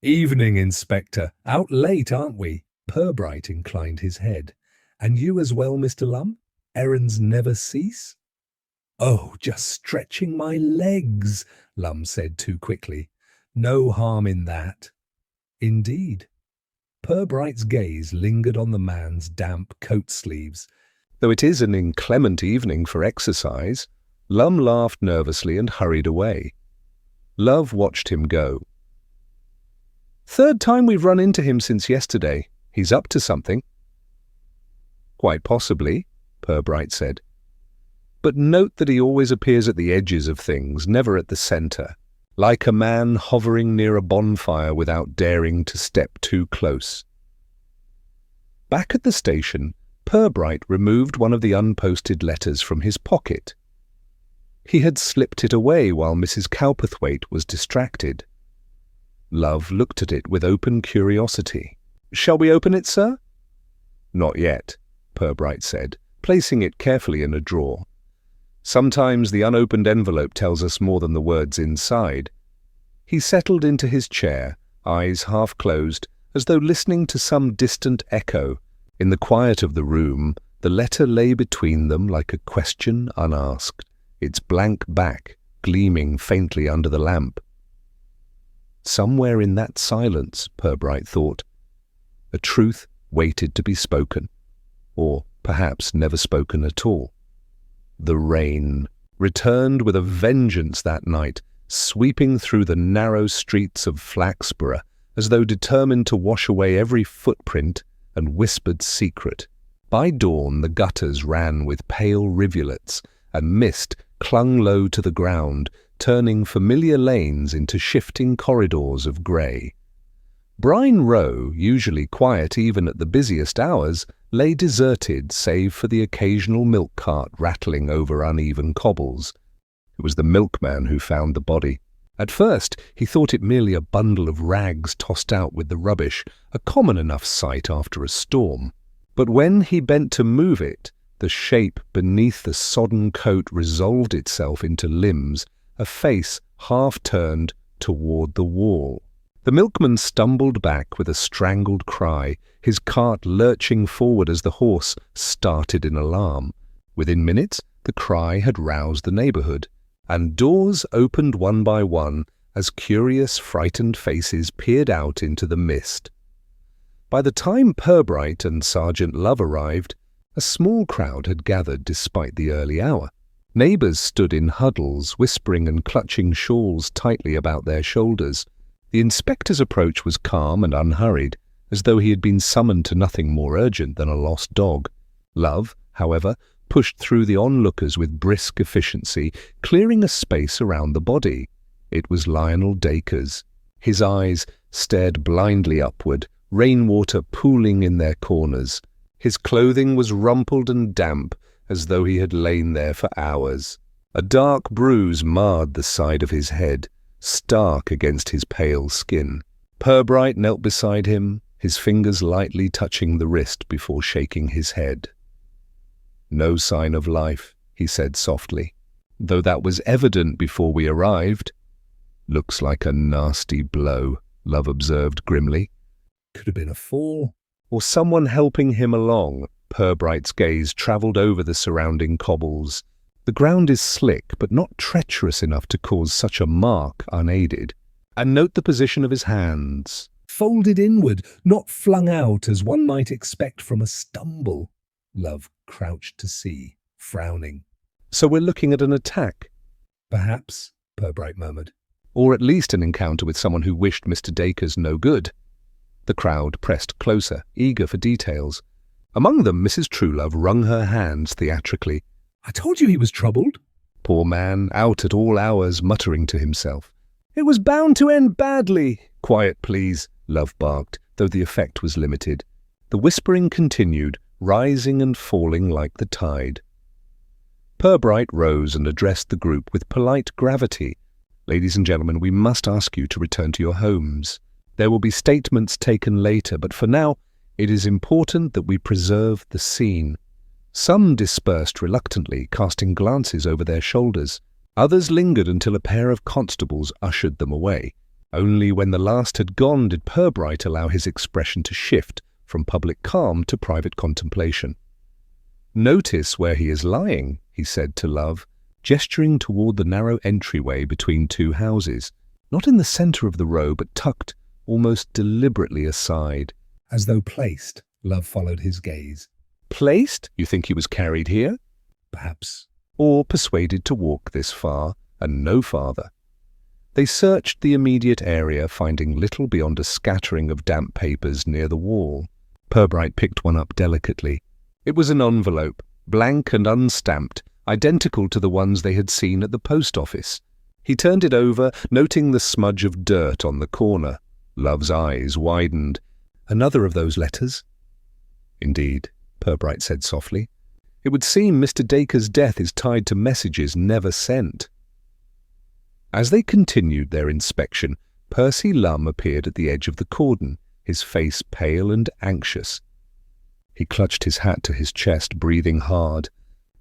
"Evening, Inspector. Out late, aren't we?" Purbright inclined his head. "And you as well, Mr. Lum? Errands never cease?" "Oh, just stretching my legs," Lum said too quickly. "No harm in that." "Indeed." Purbright's gaze lingered on the man's damp coat sleeves. "Though it is an inclement evening for exercise." Lum laughed nervously and hurried away. Love watched him go. "Third time we've run into him since yesterday. He's up to something." "Quite possibly," Purbright said. "But note that he always appears at the edges of things, never at the centre, like a man hovering near a bonfire without daring to step too close." Back at the station, Purbright removed one of the unposted letters from his pocket. He had slipped it away while Mrs. Cowperthwaite was distracted. Love looked at it with open curiosity. "Shall we open it, sir?" "Not yet," Purbright said, placing it carefully in a drawer. "Sometimes the unopened envelope tells us more than the words inside." He settled into his chair, eyes half closed, as though listening to some distant echo. In the quiet of the room, the letter lay between them like a question unasked, its blank back gleaming faintly under the lamp. Somewhere in that silence, Purbright thought, a truth waited to be spoken, or perhaps never spoken at all. The rain returned with a vengeance that night, sweeping through the narrow streets of Flaxborough as though determined to wash away every footprint and whispered secret. By dawn the gutters ran with pale rivulets, and mist clung low to the ground, turning familiar lanes into shifting corridors of grey. Brine Row, usually quiet even at the busiest hours, lay deserted save for the occasional milk cart rattling over uneven cobbles. It was the milkman who found the body. At first he thought it merely a bundle of rags tossed out with the rubbish, a common enough sight after a storm. But when he bent to move it, the shape beneath the sodden coat resolved itself into limbs, a face half turned toward the wall. The milkman stumbled back with a strangled cry, his cart lurching forward as the horse started in alarm. Within minutes, the cry had roused the neighbourhood, and doors opened one by one as curious, frightened faces peered out into the mist. By the time Purbright and Sergeant Love arrived, a small crowd had gathered despite the early hour. Neighbours stood in huddles, whispering and clutching shawls tightly about their shoulders. The inspector's approach was calm and unhurried, as though he had been summoned to nothing more urgent than a lost dog. Love, however, pushed through the onlookers with brisk efficiency, clearing a space around the body. It was Lionel Dacre's. His eyes stared blindly upward, rainwater pooling in their corners. His clothing was rumpled and damp, as though he had lain there for hours. A dark bruise marred the side of his head, stark against his pale skin. Purbright knelt beside him, his fingers lightly touching the wrist before shaking his head. "No sign of life," he said softly, "though that was evident before we arrived." "Looks like a nasty blow," Love observed grimly. Could have been a fall. Or someone helping him along. Purbright's gaze travelled over the surrounding cobbles. The ground is slick, but not treacherous enough to cause such a mark unaided. And note the position of his hands. Folded inward, not flung out as one might expect from a stumble. Love crouched to see, frowning. "So we're looking at an attack?" "Perhaps," Purbright murmured. "Or at least an encounter with someone who wished Mr. Dacre's no good." The crowd pressed closer, eager for details. Among them, Mrs. Truelove wrung her hands theatrically. "I told you he was troubled." Poor man, out at all hours, muttering to himself. "It was bound to end badly." "Quiet, please," Love barked, though the effect was limited. The whispering continued, rising and falling like the tide. Purbright rose and addressed the group with polite gravity. "Ladies and gentlemen, we must ask you to return to your homes. There will be statements taken later, but for now, it is important that we preserve the scene." Some dispersed reluctantly, casting glances over their shoulders. Others lingered until a pair of constables ushered them away. Only when the last had gone did Purbright allow his expression to shift from public calm to private contemplation. "Notice where he is lying," he said to Love, gesturing toward the narrow entryway between two houses, not in the centre of the row, but tucked almost deliberately aside. As though placed, Love followed his gaze. "Placed? You think he was carried here?" "Perhaps." "Or persuaded to walk this far and no farther." They searched the immediate area, finding little beyond a scattering of damp papers near the wall. Purbright picked one up delicately. It was an envelope, blank and unstamped, identical to the ones they had seen at the post office. He turned it over, noting the smudge of dirt on the corner. Love's eyes widened. "Another of those letters?" "Indeed," Purbright said softly. It would seem Mr. Dacre's death is tied to messages never sent. As they continued their inspection, Percy Lum appeared at the edge of the cordon, his face pale and anxious. He clutched his hat to his chest, breathing hard.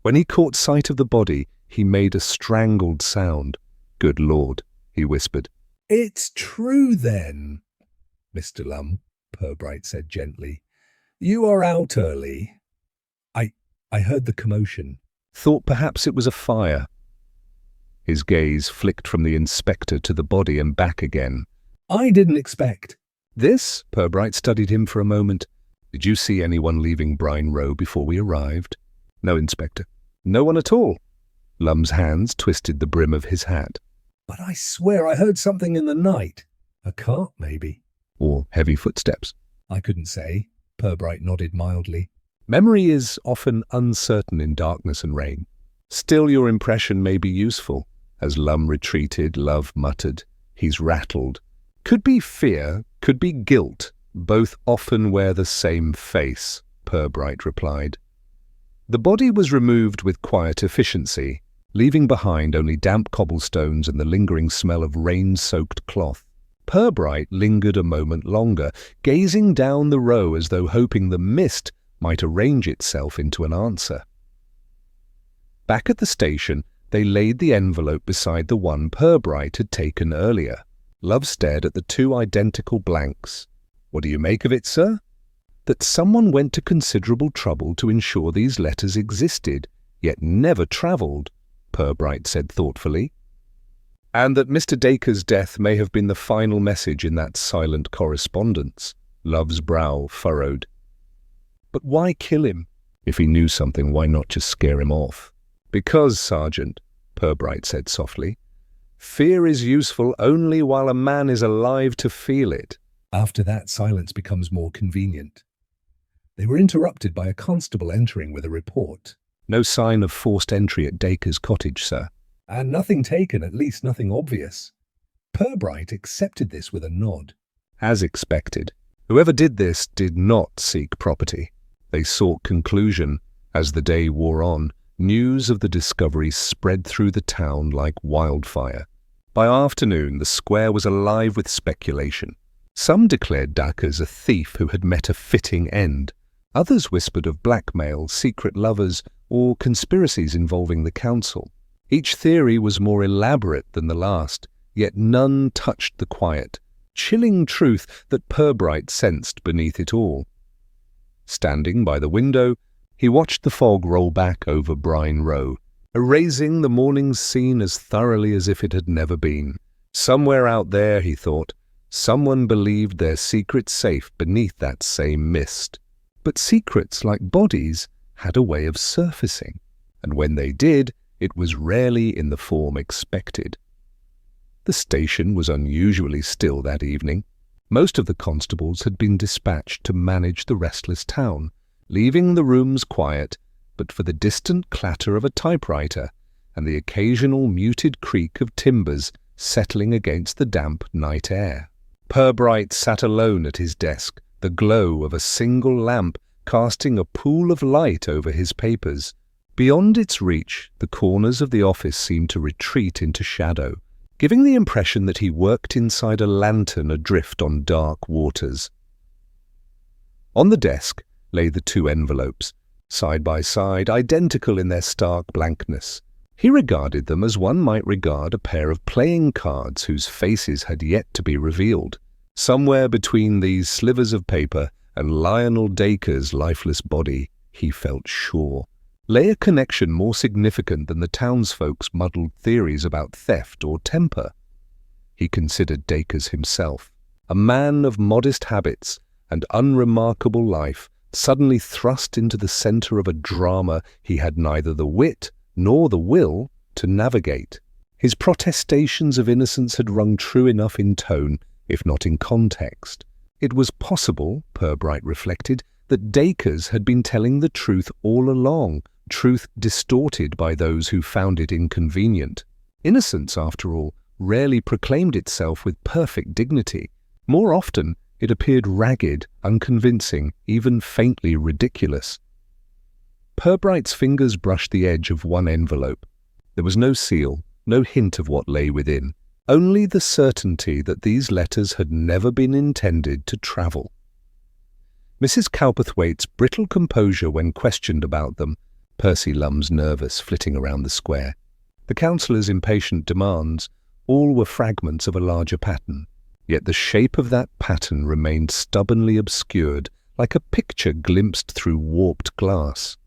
When he caught sight of the body, he made a strangled sound. "Good Lord," he whispered. "It's true, then, Mr. Lum," Purbright said gently. "You are out early." I heard the commotion. Thought perhaps it was a fire. His gaze flicked from the inspector to the body and back again. "I didn't expect." "This?" Purbright studied him for a moment. "Did you see anyone leaving Brine Row before we arrived?" "No, Inspector." "No one at all?" Lum's hands twisted the brim of his hat. "But I swear I heard something in the night. A cart, maybe." "Or heavy footsteps?" "I couldn't say." Purbright nodded mildly. "Memory is often uncertain in darkness and rain. Still, your impression may be useful." As Lum retreated, Love muttered, "He's rattled. Could be fear, could be guilt. Both often wear the same face," Purbright replied. The body was removed with quiet efficiency, leaving behind only damp cobblestones and the lingering smell of rain-soaked cloth. Purbright lingered a moment longer, gazing down the row as though hoping the mist might arrange itself into an answer. Back at the station, they laid the envelope beside the one Purbright had taken earlier. Love stared at the two identical blanks. "What do you make of it, sir?" "That someone went to considerable trouble to ensure these letters existed, yet never travelled," Purbright said thoughtfully. "And that Mr. Dacre's death may have been the final message in that silent correspondence." Love's brow furrowed. "But why kill him? If he knew something, why not just scare him off?" "Because, Sergeant," Purbright said softly, "fear is useful only while a man is alive to feel it." After that, silence becomes more convenient. They were interrupted by a constable entering with a report. "No sign of forced entry at Dacre's cottage, sir." "And nothing taken, at least nothing obvious." Purbright accepted this with a nod. As expected, whoever did this did not seek property. They sought conclusion. As the day wore on, news of the discovery spread through the town like wildfire. By afternoon, the square was alive with speculation. Some declared Dacres a thief who had met a fitting end. Others whispered of blackmail, secret lovers, or conspiracies involving the council. Each theory was more elaborate than the last, yet none touched the quiet, chilling truth that Purbright sensed beneath it all. Standing by the window, he watched the fog roll back over Brine Row, erasing the morning's scene as thoroughly as if it had never been. Somewhere out there, he thought, someone believed their secret safe beneath that same mist. But secrets, like bodies, had a way of surfacing, and when they did, it was rarely in the form expected. The station was unusually still that evening. Most of the constables had been dispatched to manage the restless town, leaving the rooms quiet, but for the distant clatter of a typewriter and the occasional muted creak of timbers settling against the damp night air. Purbright sat alone at his desk, the glow of a single lamp casting a pool of light over his papers. Beyond its reach, the corners of the office seemed to retreat into shadow, giving the impression that he worked inside a lantern adrift on dark waters. On the desk lay the two envelopes, side by side, identical in their stark blankness. He regarded them as one might regard a pair of playing cards whose faces had yet to be revealed. Somewhere between these slivers of paper and Lionel Dacre's lifeless body, he felt sure, lay a connection more significant than the townsfolk's muddled theories about theft or temper. He considered Dacres himself, a man of modest habits and unremarkable life, suddenly thrust into the center of a drama he had neither the wit nor the will to navigate. His protestations of innocence had rung true enough in tone, if not in context. It was possible, Purbright reflected, that Dacres had been telling the truth all along, truth distorted by those who found it inconvenient. Innocence, after all, rarely proclaimed itself with perfect dignity. More often, it appeared ragged, unconvincing, even faintly ridiculous. Purbright's fingers brushed the edge of one envelope. There was no seal, no hint of what lay within, only the certainty that these letters had never been intended to travel. Mrs. Cowperthwaite's brittle composure when questioned about them, Percy Lum's nervous flitting around the square, the counsellor's impatient demands, all were fragments of a larger pattern. Yet the shape of that pattern remained stubbornly obscured, like a picture glimpsed through warped glass.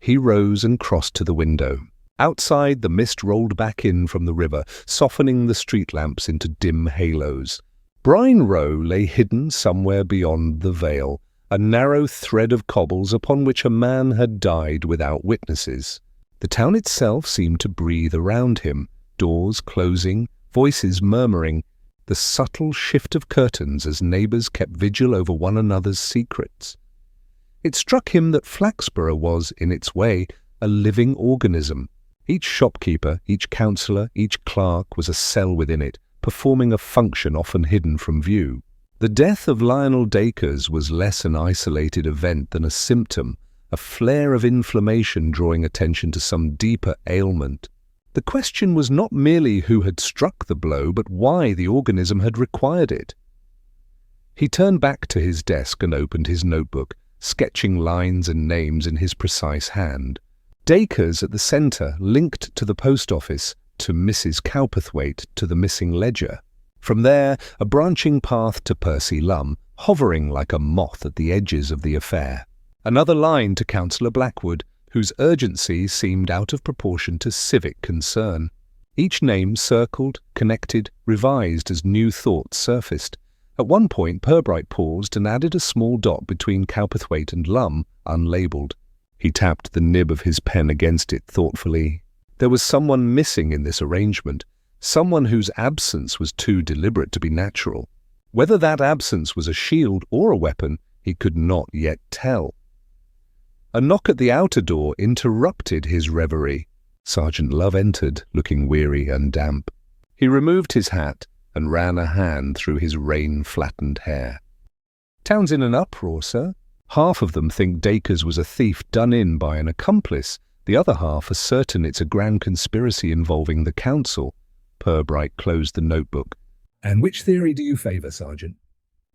He rose and crossed to the window. Outside, the mist rolled back in from the river, softening the street lamps into dim halos. Brine Row lay hidden somewhere beyond the vale, a narrow thread of cobbles upon which a man had died without witnesses. The town itself seemed to breathe around him, doors closing, voices murmuring, the subtle shift of curtains as neighbours kept vigil over one another's secrets. It struck him that Flaxborough was, in its way, a living organism. Each shopkeeper, each counsellor, each clerk was a cell within it, performing a function often hidden from view. The death of Lionel Dacres was less an isolated event than a symptom, a flare of inflammation drawing attention to some deeper ailment. The question was not merely who had struck the blow, but why the organism had required it. He turned back to his desk and opened his notebook, sketching lines and names in his precise hand. Dacres at the centre, linked to the post office, to Mrs. Cowperthwaite, to the missing ledger. From there, a branching path to Percy Lum, hovering like a moth at the edges of the affair. Another line to Councillor Blackwood, whose urgency seemed out of proportion to civic concern. Each name circled, connected, revised as new thoughts surfaced. At one point, Purbright paused and added a small dot between Cowperthwaite and Lum, unlabelled. He tapped the nib of his pen against it thoughtfully. There was someone missing in this arrangement, someone whose absence was too deliberate to be natural. Whether that absence was a shield or a weapon, he could not yet tell. A knock at the outer door interrupted his reverie. Sergeant Love entered, looking weary and damp. He removed his hat and ran a hand through his rain-flattened hair. "Town's in an uproar, sir. Half of them think Dacres was a thief done in by an accomplice. The other half are certain it's a grand conspiracy involving the council." Purbright closed the notebook. "And which theory do you favour, Sergeant?"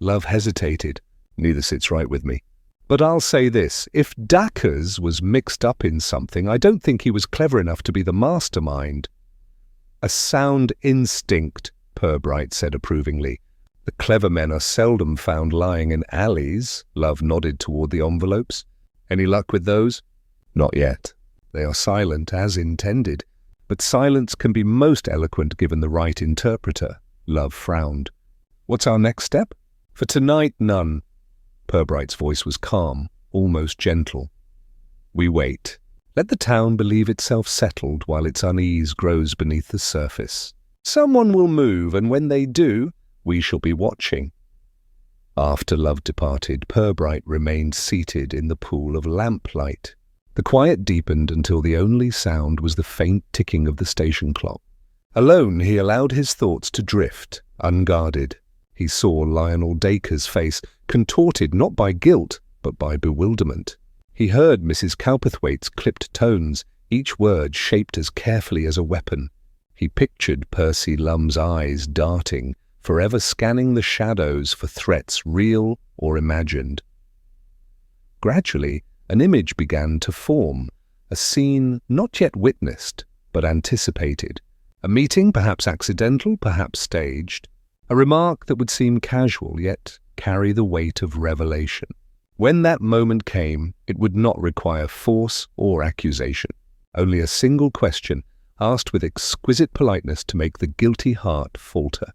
Love hesitated. "Neither sits right with me. But I'll say this, if Dacres was mixed up in something, I don't think he was clever enough to be the mastermind." "A sound instinct," Purbright said approvingly. "The clever men are seldom found lying in alleys." Love nodded toward the envelopes. "Any luck with those?" "Not yet. They are silent, as intended. But silence can be most eloquent given the right interpreter." Love frowned. "What's our next step?" "For tonight, none." Purbright's voice was calm, almost gentle. "We wait. Let the town believe itself settled while its unease grows beneath the surface. Someone will move, and when they do, we shall be watching." After Love departed, Purbright remained seated in the pool of lamplight. The quiet deepened until the only sound was the faint ticking of the station clock. Alone, he allowed his thoughts to drift, unguarded. He saw Lionel Dacres' face, contorted not by guilt, but by bewilderment. He heard Mrs. Cowperthwaite's clipped tones, each word shaped as carefully as a weapon. He pictured Percy Lum's eyes darting, forever scanning the shadows for threats real or imagined. Gradually, an image began to form, a scene not yet witnessed, but anticipated. A meeting, perhaps accidental, perhaps staged. A remark that would seem casual, yet carry the weight of revelation. When that moment came, it would not require force or accusation. Only a single question, asked with exquisite politeness to make the guilty heart falter.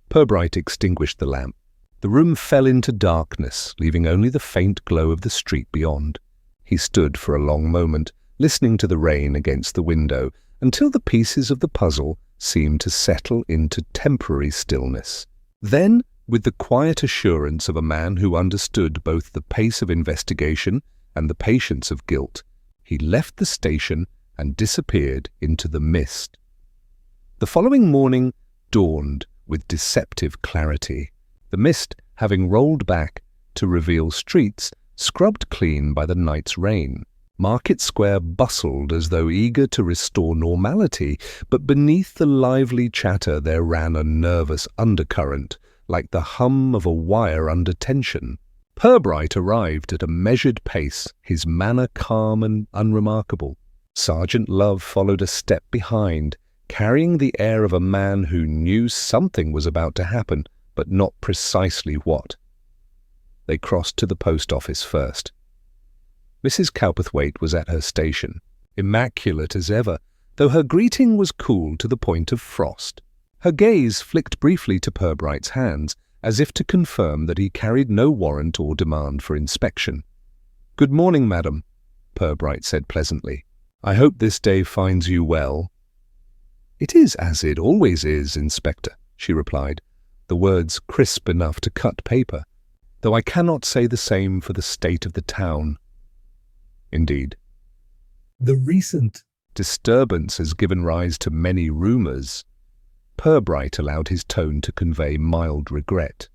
Purbright extinguished the lamp. The room fell into darkness, leaving only the faint glow of the street beyond. He stood for a long moment, listening to the rain against the window, until the pieces of the puzzle seemed to settle into temporary stillness. Then, with the quiet assurance of a man who understood both the pace of investigation and the patience of guilt, he left the station and disappeared into the mist. The following morning dawned with deceptive clarity. The mist having rolled back to reveal streets scrubbed clean by the night's rain. Market Square bustled as though eager to restore normality, but beneath the lively chatter there ran a nervous undercurrent, like the hum of a wire under tension. Purbright arrived at a measured pace, his manner calm and unremarkable. Sergeant Love followed a step behind, carrying the air of a man who knew something was about to happen, but not precisely what. They crossed to the post office first. Mrs. Cowperthwaite was at her station, immaculate as ever, though her greeting was cool to the point of frost. Her gaze flicked briefly to Purbright's hands, as if to confirm that he carried no warrant or demand for inspection. "Good morning, madam," Purbright said pleasantly. "I hope this day finds you well." "It is as it always is, Inspector," she replied, the words crisp enough to cut paper, "though I cannot say the same for the state of the town." "Indeed." The recent "Disturbance has given rise to many rumours." Purbright allowed his tone to convey mild regret.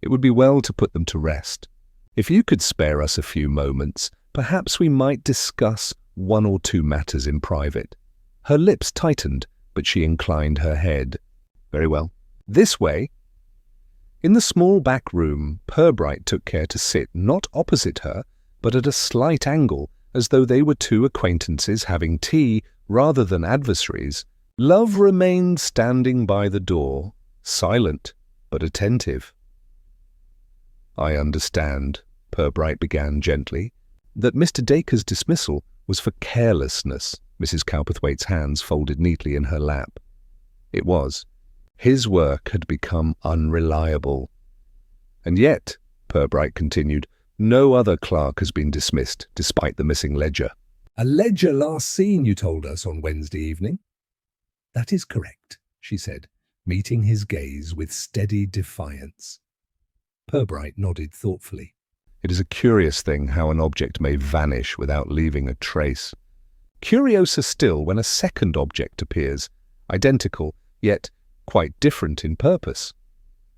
"It would be well to put them to rest. If you could spare us a few moments, perhaps we might discuss one or two matters in private." Her lips tightened, but she inclined her head. "Very well. This way." In the small back room, Purbright took care to sit not opposite her, but at a slight angle, as though they were two acquaintances having tea rather than adversaries. Love remained standing by the door, silent but attentive. "I understand," Purbright began gently, "that Mr. Dacre's dismissal was for carelessness." Mrs. Cowperthwaite's hands folded neatly in her lap. "It was. His work had become unreliable." "And yet," Purbright continued, "no other clerk has been dismissed, despite the missing ledger." "A ledger last seen, you told us, on Wednesday evening." "That is correct," she said, meeting his gaze with steady defiance. Purbright nodded thoughtfully. "It is a curious thing how an object may vanish without leaving a trace. Curiouser still when a second object appears, identical, yet quite different in purpose."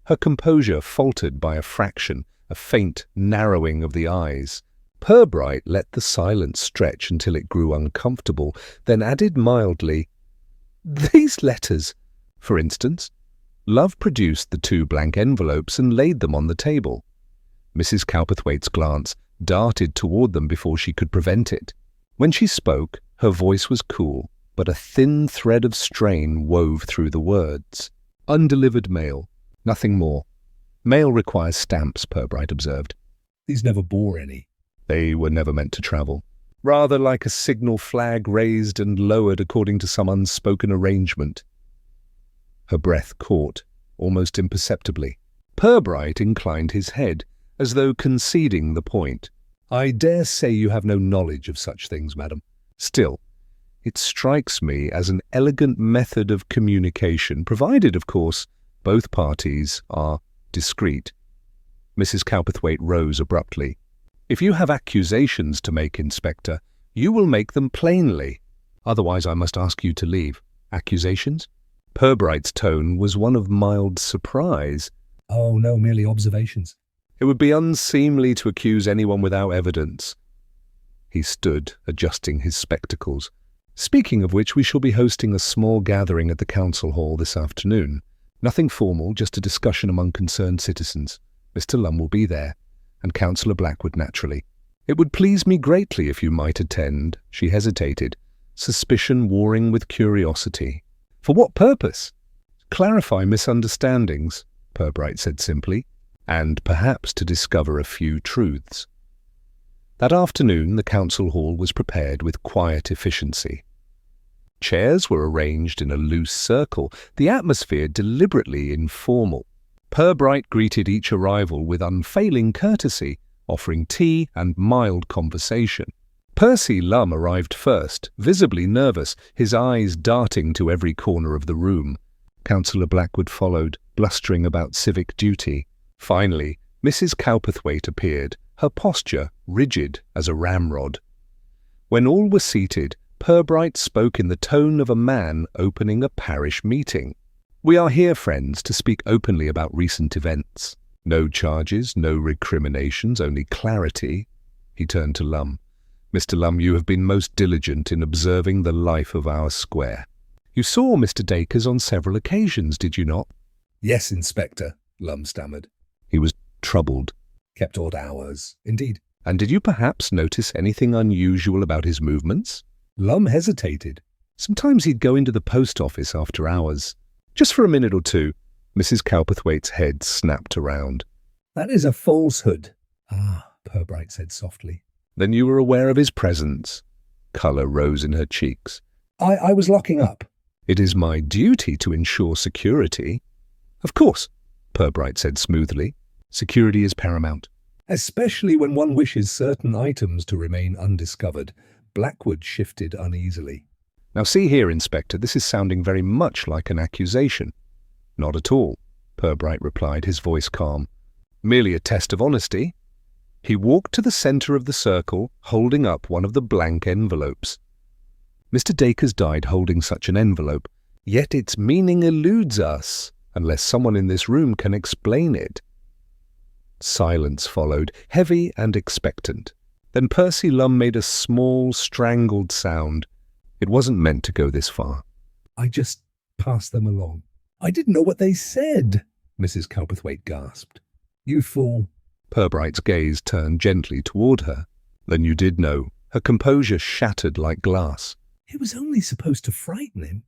Her composure faltered by a fraction, a faint narrowing of the eyes. Purbright let the silence stretch until it grew uncomfortable, then added mildly, "These letters, for instance." Love produced the 2 blank envelopes and laid them on the table. Mrs. Cowperthwaite's glance darted toward them before she could prevent it. When she spoke, her voice was cool, but a thin thread of strain wove through the words. "Undelivered mail. Nothing more. Mail requires stamps," Purbright observed. "These never bore any." "They were never meant to travel. Rather like a signal flag raised and lowered according to some unspoken arrangement." Her breath caught, almost imperceptibly. Purbright inclined his head, as though conceding the point. "I dare say you have no knowledge of such things, madam. Still, it strikes me as an elegant method of communication, provided, of course, both parties are discreet." Mrs. Cowperthwaite rose abruptly. "If you have accusations to make, Inspector, you will make them plainly. Otherwise I must ask you to leave." "Accusations?" Purbright's tone was one of mild surprise. "Oh, no, merely observations." "It would be unseemly to accuse anyone without evidence." He stood, adjusting his spectacles. "Speaking of which, we shall be hosting a small gathering at the council hall this afternoon. Nothing formal, just a discussion among concerned citizens. Mr. Lum will be there, and Councillor Blackwood naturally. It would please me greatly if you might attend." She hesitated, suspicion warring with curiosity. "For what purpose?" "Clarify misunderstandings," Purbright said simply, "and perhaps to discover a few truths." That afternoon the council hall was prepared with quiet efficiency. Chairs were arranged in a loose circle, the atmosphere deliberately informal. Purbright greeted each arrival with unfailing courtesy, offering tea and mild conversation. Percy Lum arrived first, visibly nervous, his eyes darting to every corner of the room. Councillor Blackwood followed, blustering about civic duty. Finally, Mrs. Cowperthwaite appeared, her posture rigid as a ramrod. When all were seated, Purbright spoke in the tone of a man opening a parish meeting. "We are here, friends, to speak openly about recent events. No charges, no recriminations, only clarity. He turned to Lum. Mr. Lum, you have been most diligent in observing the life of our square. You saw Mr. Dacres on several occasions, did you not? Yes, Inspector, Lum stammered. He was troubled. Kept odd hours, indeed. And did you perhaps notice anything unusual about his movements? Lum hesitated. Sometimes he'd go into the post office after hours. Just for a minute or two. Mrs. Cowperthwaite's head snapped around. That is a falsehood. Ah, Purbright said softly. Then you were aware of his presence. Colour rose in her cheeks. I was locking up. It is my duty to ensure security. Of course, Purbright said smoothly. Security is paramount. Especially when one wishes certain items to remain undiscovered. Blackwood shifted uneasily. Now see here, Inspector, this is sounding very much like an accusation. Not at all, Purbright replied, his voice calm. Merely a test of honesty. He walked to the centre of the circle, holding up one of the blank envelopes. Mr. Dacres died holding such an envelope, yet its meaning eludes us, unless someone in this room can explain it. Silence followed, heavy and expectant. Then Percy Lum made a small, strangled sound. It wasn't meant to go this far. I just passed them along. I didn't know what they said, Mrs. Cowperthwaite gasped. You fool. Purbright's gaze turned gently toward her. Then you did know. Her composure shattered like glass. It was only supposed to frighten him.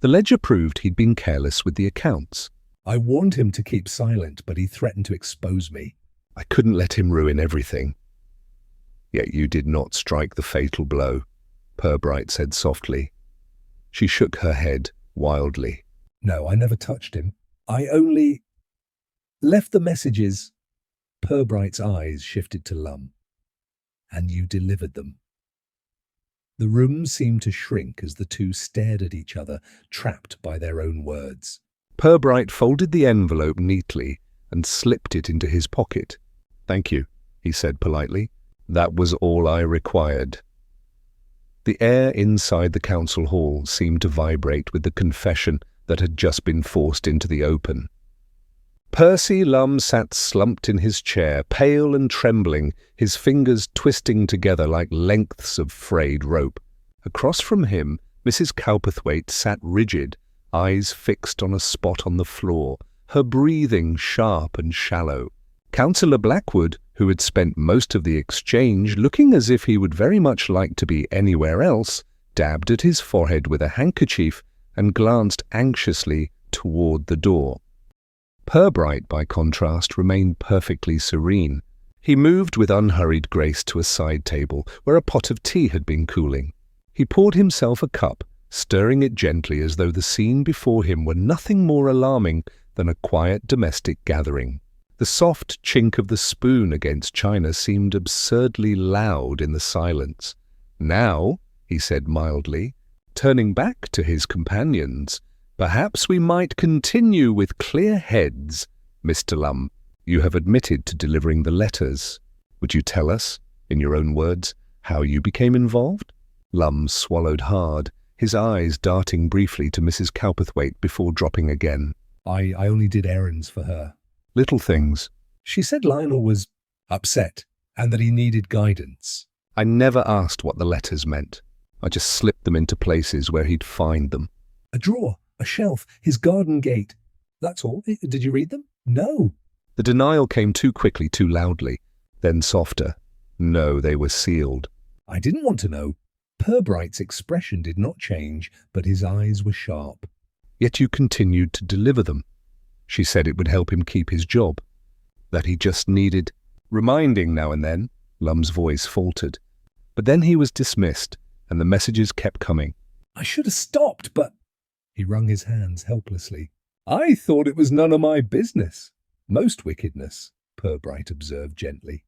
The ledger proved he'd been careless with the accounts. I warned him to keep silent, but he threatened to expose me. I couldn't let him ruin everything. Yet you did not strike the fatal blow, Purbright said softly. She shook her head wildly. No, I never touched him. I only left the messages. Purbright's eyes shifted to Lum. And you delivered them. The room seemed to shrink as the two stared at each other, trapped by their own words. Purbright folded the envelope neatly and slipped it into his pocket. Thank you, he said politely. That was all I required. The air inside the council hall seemed to vibrate with the confession that had just been forced into the open. Percy Lum sat slumped in his chair, pale and trembling, his fingers twisting together like lengths of frayed rope. Across from him, Mrs. Cowperthwaite sat rigid, eyes fixed on a spot on the floor, her breathing sharp and shallow. Councillor Blackwood, who had spent most of the exchange looking as if he would very much like to be anywhere else, dabbed at his forehead with a handkerchief and glanced anxiously toward the door. Purbright, by contrast, remained perfectly serene. He moved with unhurried grace to a side table where a pot of tea had been cooling. He poured himself a cup, stirring it gently as though the scene before him were nothing more alarming than a quiet domestic gathering. The soft chink of the spoon against china seemed absurdly loud in the silence. Now, he said mildly, turning back to his companions, perhaps we might continue with clear heads. Mr. Lum, you have admitted to delivering the letters. Would you tell us, in your own words, how you became involved? Lum swallowed hard, his eyes darting briefly to Mrs. Cowperthwaite before dropping again. I only did errands for her. Little things. She said Lionel was upset and that he needed guidance. I never asked what the letters meant. I just slipped them into places where he'd find them. A drawer, a shelf, his garden gate. That's all. Did you read them? No. The denial came too quickly, too loudly, then softer. No, they were sealed. I didn't want to know. Purbright's expression did not change, but his eyes were sharp. Yet you continued to deliver them. She said it would help him keep his job, that he just needed reminding now and then. Lum's voice faltered. But then he was dismissed, and the messages kept coming. I should have stopped, but... He wrung his hands helplessly. I thought it was none of my business. Most wickedness, Purbright observed gently,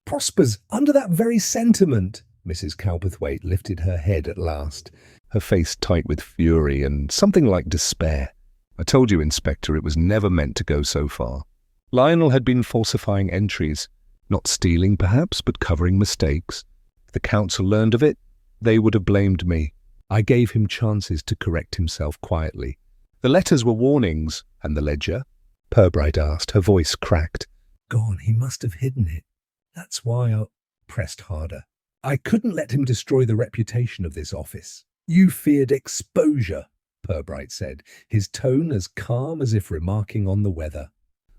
prospers under that very sentiment. Mrs. Cowperthwaite lifted her head at last, her face tight with fury and something like despair. I told you, Inspector, it was never meant to go so far. Lionel had been falsifying entries, not stealing perhaps, but covering mistakes. If the council learned of it, they would have blamed me. I gave him chances to correct himself quietly. The letters were warnings, and the ledger? Purbright asked, her voice cracked. Gone, he must have hidden it. That's why pressed harder. I couldn't let him destroy the reputation of this office. You feared exposure, Purbright said, his tone as calm as if remarking on the weather.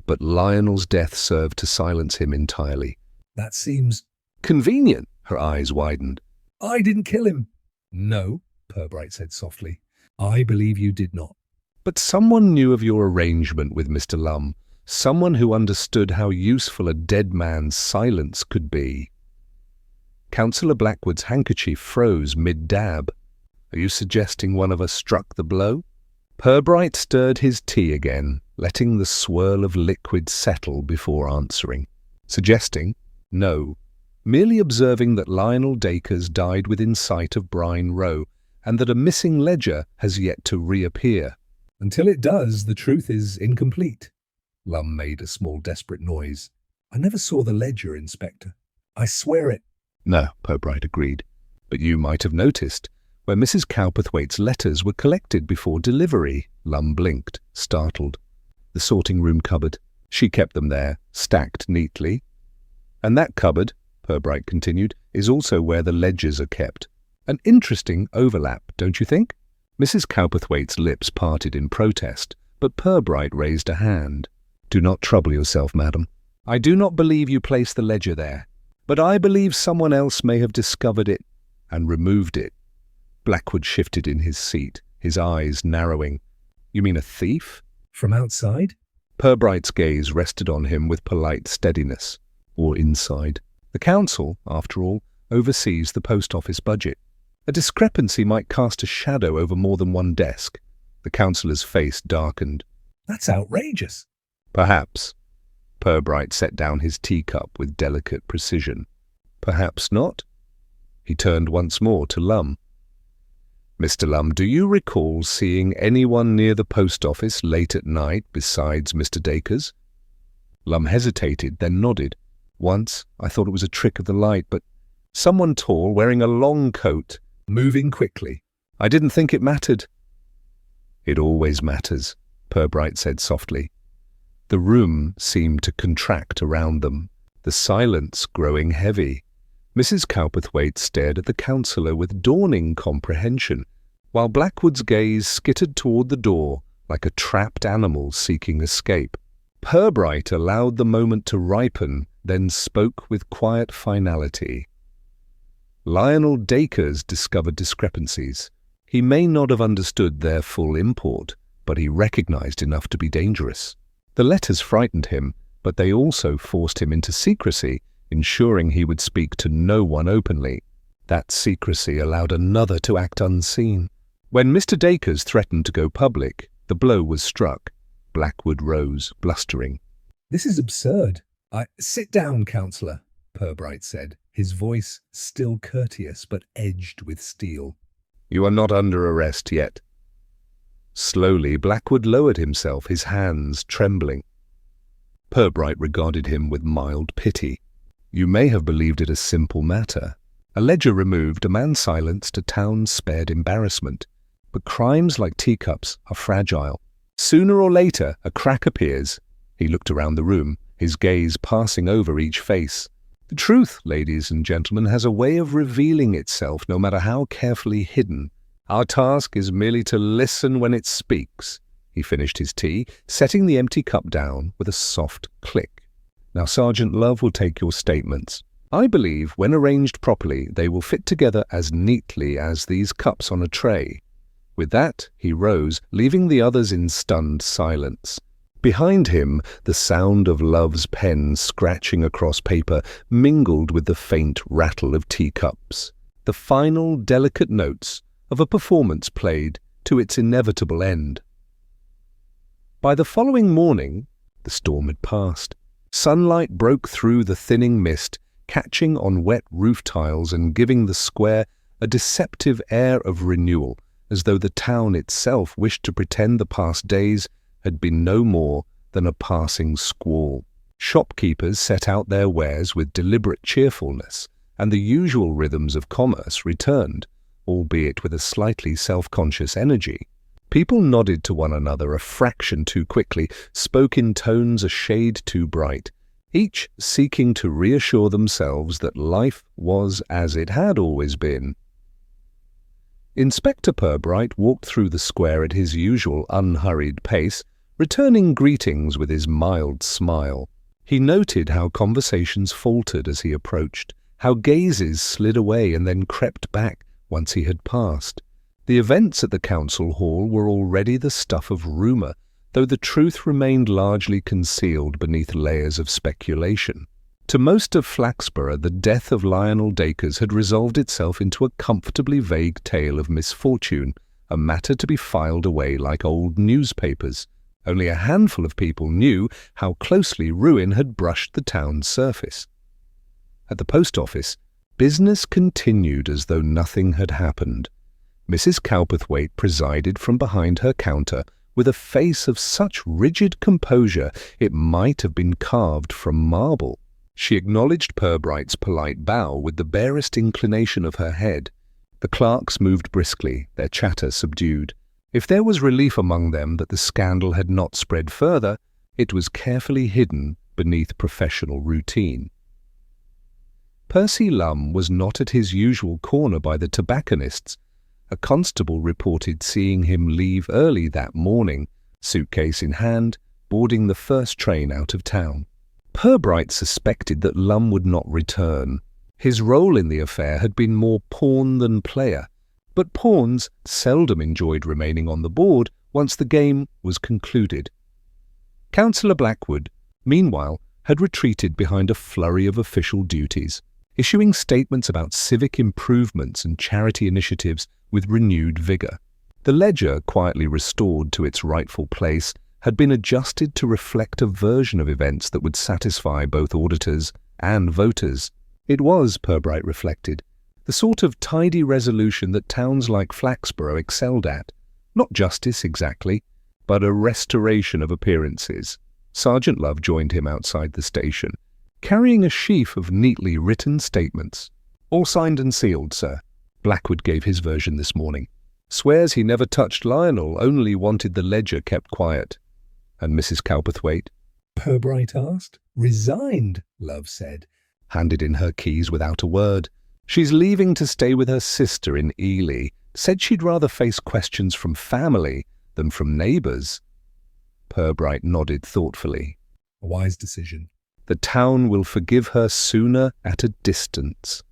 But Lionel's death served to silence him entirely. That seems Convenient, her eyes widened. I didn't kill him. No, Purbright said softly. I believe you did not. But someone knew of your arrangement with Mr. Lum, someone who understood how useful a dead man's silence could be. Councillor Blackwood's handkerchief froze mid-dab. Are you suggesting one of us struck the blow? Purbright stirred his tea again, letting the swirl of liquid settle before answering. Suggesting? No. Merely observing that Lionel Dacres died within sight of Brine Row, and that a missing ledger has yet to reappear. Until it does, the truth is incomplete. Lum made a small desperate noise. I never saw the ledger, Inspector. I swear it. No, Purbright agreed. But you might have noticed. Where Mrs. Cowperthwaite's letters were collected before delivery, Lum blinked, startled. The sorting room cupboard. She kept them there, stacked neatly. And that cupboard, Purbright continued, is also where the ledgers are kept. An interesting overlap, don't you think? Mrs. Cowperthwaite's lips parted in protest, but Purbright raised a hand. Do not trouble yourself, madam. I do not believe you placed the ledger there, but I believe someone else may have discovered it and removed it. Blackwood shifted in his seat, his eyes narrowing. You mean a thief? From outside? Purbright's gaze rested on him with polite steadiness. Or inside. The council, after all, oversees the post office budget. A discrepancy might cast a shadow over more than one desk. The councillor's face darkened. That's outrageous. Perhaps. Purbright set down his teacup with delicate precision. Perhaps not. He turned once more to Lum. Mr. Lum, do you recall seeing anyone near the post office late at night besides Mr. Dacres? Lum hesitated, then nodded. Once, I thought it was a trick of the light, but someone tall, wearing a long coat, moving quickly. I didn't think it mattered. It always matters, Purbright said softly. The room seemed to contract around them, the silence growing heavy. Mrs. Cowperthwaite stared at the councillor with dawning comprehension, while Blackwood's gaze skittered toward the door like a trapped animal seeking escape. Purbright allowed the moment to ripen, then spoke with quiet finality. Lionel Dacres discovered discrepancies. He may not have understood their full import, but he recognized enough to be dangerous. The letters frightened him, but they also forced him into secrecy, ensuring he would speak to no one openly. That secrecy allowed another to act unseen. When Mr. Dacres threatened to go public, the blow was struck. Blackwood rose, blustering. This is absurd. Sit down, councillor, Purbright said, his voice still courteous but edged with steel. You are not under arrest yet. Slowly, Blackwood lowered himself, his hands trembling. Purbright regarded him with mild pity. You may have believed it a simple matter. A ledger removed, a man silenced, a town spared embarrassment. But crimes like teacups are fragile. Sooner or later, a crack appears. He looked around the room, his gaze passing over each face. The truth, ladies and gentlemen, has a way of revealing itself, no matter how carefully hidden. Our task is merely to listen when it speaks. He finished his tea, setting the empty cup down with a soft click. Now, Sergeant Love will take your statements. I believe, when arranged properly, they will fit together as neatly as these cups on a tray. With that, he rose, leaving the others in stunned silence. Behind him, the sound of Love's pen scratching across paper mingled with the faint rattle of teacups, the final delicate notes of a performance played to its inevitable end. By the following morning, the storm had passed. Sunlight broke through the thinning mist, catching on wet roof tiles and giving the square a deceptive air of renewal, as though the town itself wished to pretend the past days had been no more than a passing squall. Shopkeepers set out their wares with deliberate cheerfulness, and the usual rhythms of commerce returned, albeit with a slightly self-conscious energy. People nodded to one another a fraction too quickly, spoke in tones a shade too bright. each seeking to reassure themselves that life was as it had always been. Inspector Purbright walked through the square at his usual unhurried pace, returning greetings with his mild smile. He noted how conversations faltered as he approached, how gazes slid away and then crept back once he had passed. The events at the council hall were already the stuff of rumour, though the truth remained largely concealed beneath layers of speculation. To most of Flaxborough, the death of Lionel Dacres had resolved itself into a comfortably vague tale of misfortune, a matter to be filed away like old newspapers. Only a handful of people knew how closely ruin had brushed the town's surface. At the post office, business continued as though nothing had happened. Mrs. Cowperthwaite presided from behind her counter with a face of such rigid composure it might have been carved from marble. She acknowledged Purbright's polite bow with the barest inclination of her head. The clerks moved briskly, their chatter subdued. If there was relief among them that the scandal had not spread further, it was carefully hidden beneath professional routine. Percy Lum was not at his usual corner by the tobacconists. A constable reported seeing him leave early that morning, suitcase in hand, boarding the first train out of town. Purbright suspected that Lum would not return. His role in the affair had been more pawn than player, but pawns seldom enjoyed remaining on the board once the game was concluded. Councillor Blackwood, meanwhile, had retreated behind a flurry of official duties, issuing statements about civic improvements and charity initiatives with renewed vigour. The ledger, quietly restored to its rightful place, had been adjusted to reflect a version of events that would satisfy both auditors and voters. It was, Purbright reflected, the sort of tidy resolution that towns like Flaxborough excelled at. Not justice exactly, but a restoration of appearances. Sergeant Love joined him outside the station, carrying a sheaf of neatly written statements. "All signed and sealed, sir." Blackwood gave his version this morning. "Swears he never touched Lionel, only wanted the ledger kept quiet." "And Mrs. Cowperthwaite?" Purbright asked. "Resigned," Love said. Handed in her keys without a word. "She's leaving to stay with her sister in Ely. Said she'd rather face questions from family than from neighbours." Purbright nodded thoughtfully. "A wise decision." "The town will forgive her sooner at a distance."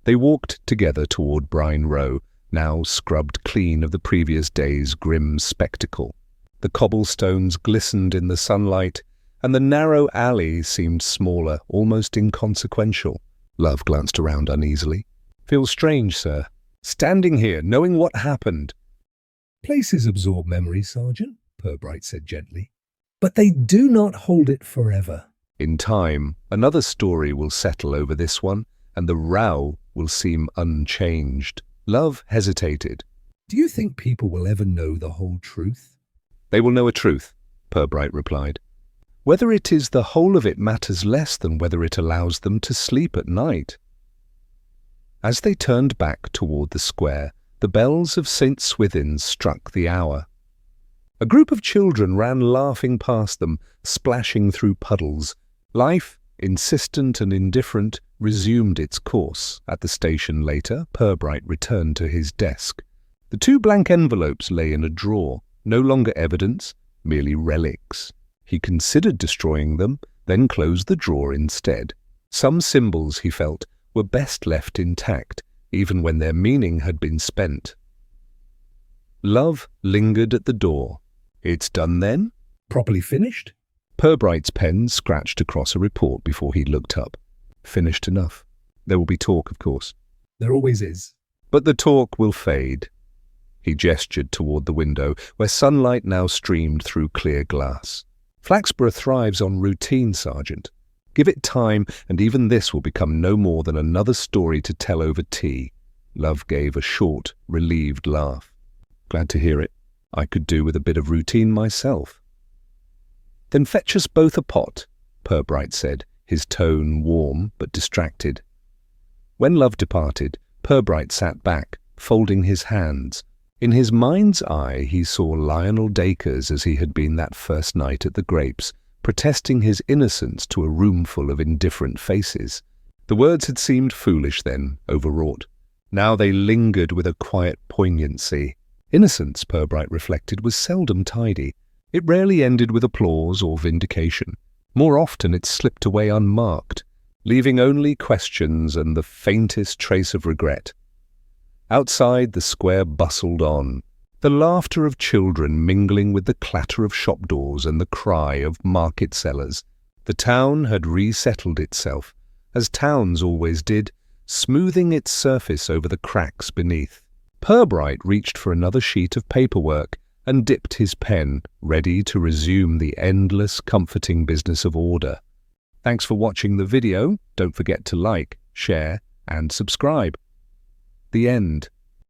They walked together toward Brine Row, now scrubbed clean of the previous day's grim spectacle. The cobblestones glistened in the sunlight, and the narrow alley seemed smaller, almost inconsequential. Love glanced around uneasily. "Feels strange, sir. Standing here, knowing what happened." "Places absorb memory, Sergeant," Purbright said gently. "But they do not hold it forever." "In time, another story will settle over this one, and the row will seem unchanged." Love hesitated. "Do you think people will ever know the whole truth?" "They will know a truth," Purbright replied. "Whether it is the whole of it matters less than whether it allows them to sleep at night." As they turned back toward the square, the bells of St. Swithin's struck the hour. A group of children ran laughing past them, splashing through puddles. Life, insistent and indifferent, resumed its course. At the station later, Purbright returned to his desk. The 2 blank envelopes lay in a drawer, no longer evidence, merely relics. He considered destroying them, then closed the drawer instead. Some symbols, he felt, were best left intact, even when their meaning had been spent. Love lingered at the door. "It's done then?" "Properly finished?" Purbright's pen scratched across a report before he looked up. "Finished enough. There will be talk, of course." "There always is." "But the talk will fade." He gestured toward the window, where sunlight now streamed through clear glass. "Flaxborough thrives on routine, Sergeant. Give it time, and even this will become no more than another story to tell over tea." Love gave a short, relieved laugh. "Glad to hear it. I could do with a bit of routine myself." "Then fetch us both a pot," Purbright said, his tone warm but distracted. When Love departed, Purbright sat back, folding his hands. In his mind's eye he saw Lionel Dacres as he had been that first night at the Grapes, protesting his innocence to a roomful of indifferent faces. The words had seemed foolish then, overwrought. Now they lingered with a quiet poignancy. Innocence, Purbright reflected, was seldom tidy. It rarely ended with applause or vindication. More often it slipped away unmarked, leaving only questions and the faintest trace of regret. Outside, the square bustled on, the laughter of children mingling with the clatter of shop doors and the cry of market sellers. The town had resettled itself, as towns always did, smoothing its surface over the cracks beneath. Purbright reached for another sheet of paperwork and dipped his pen, ready to resume the endless, comforting business of order. Thanks for watching the video. Don't forget to like, share, and subscribe. The end.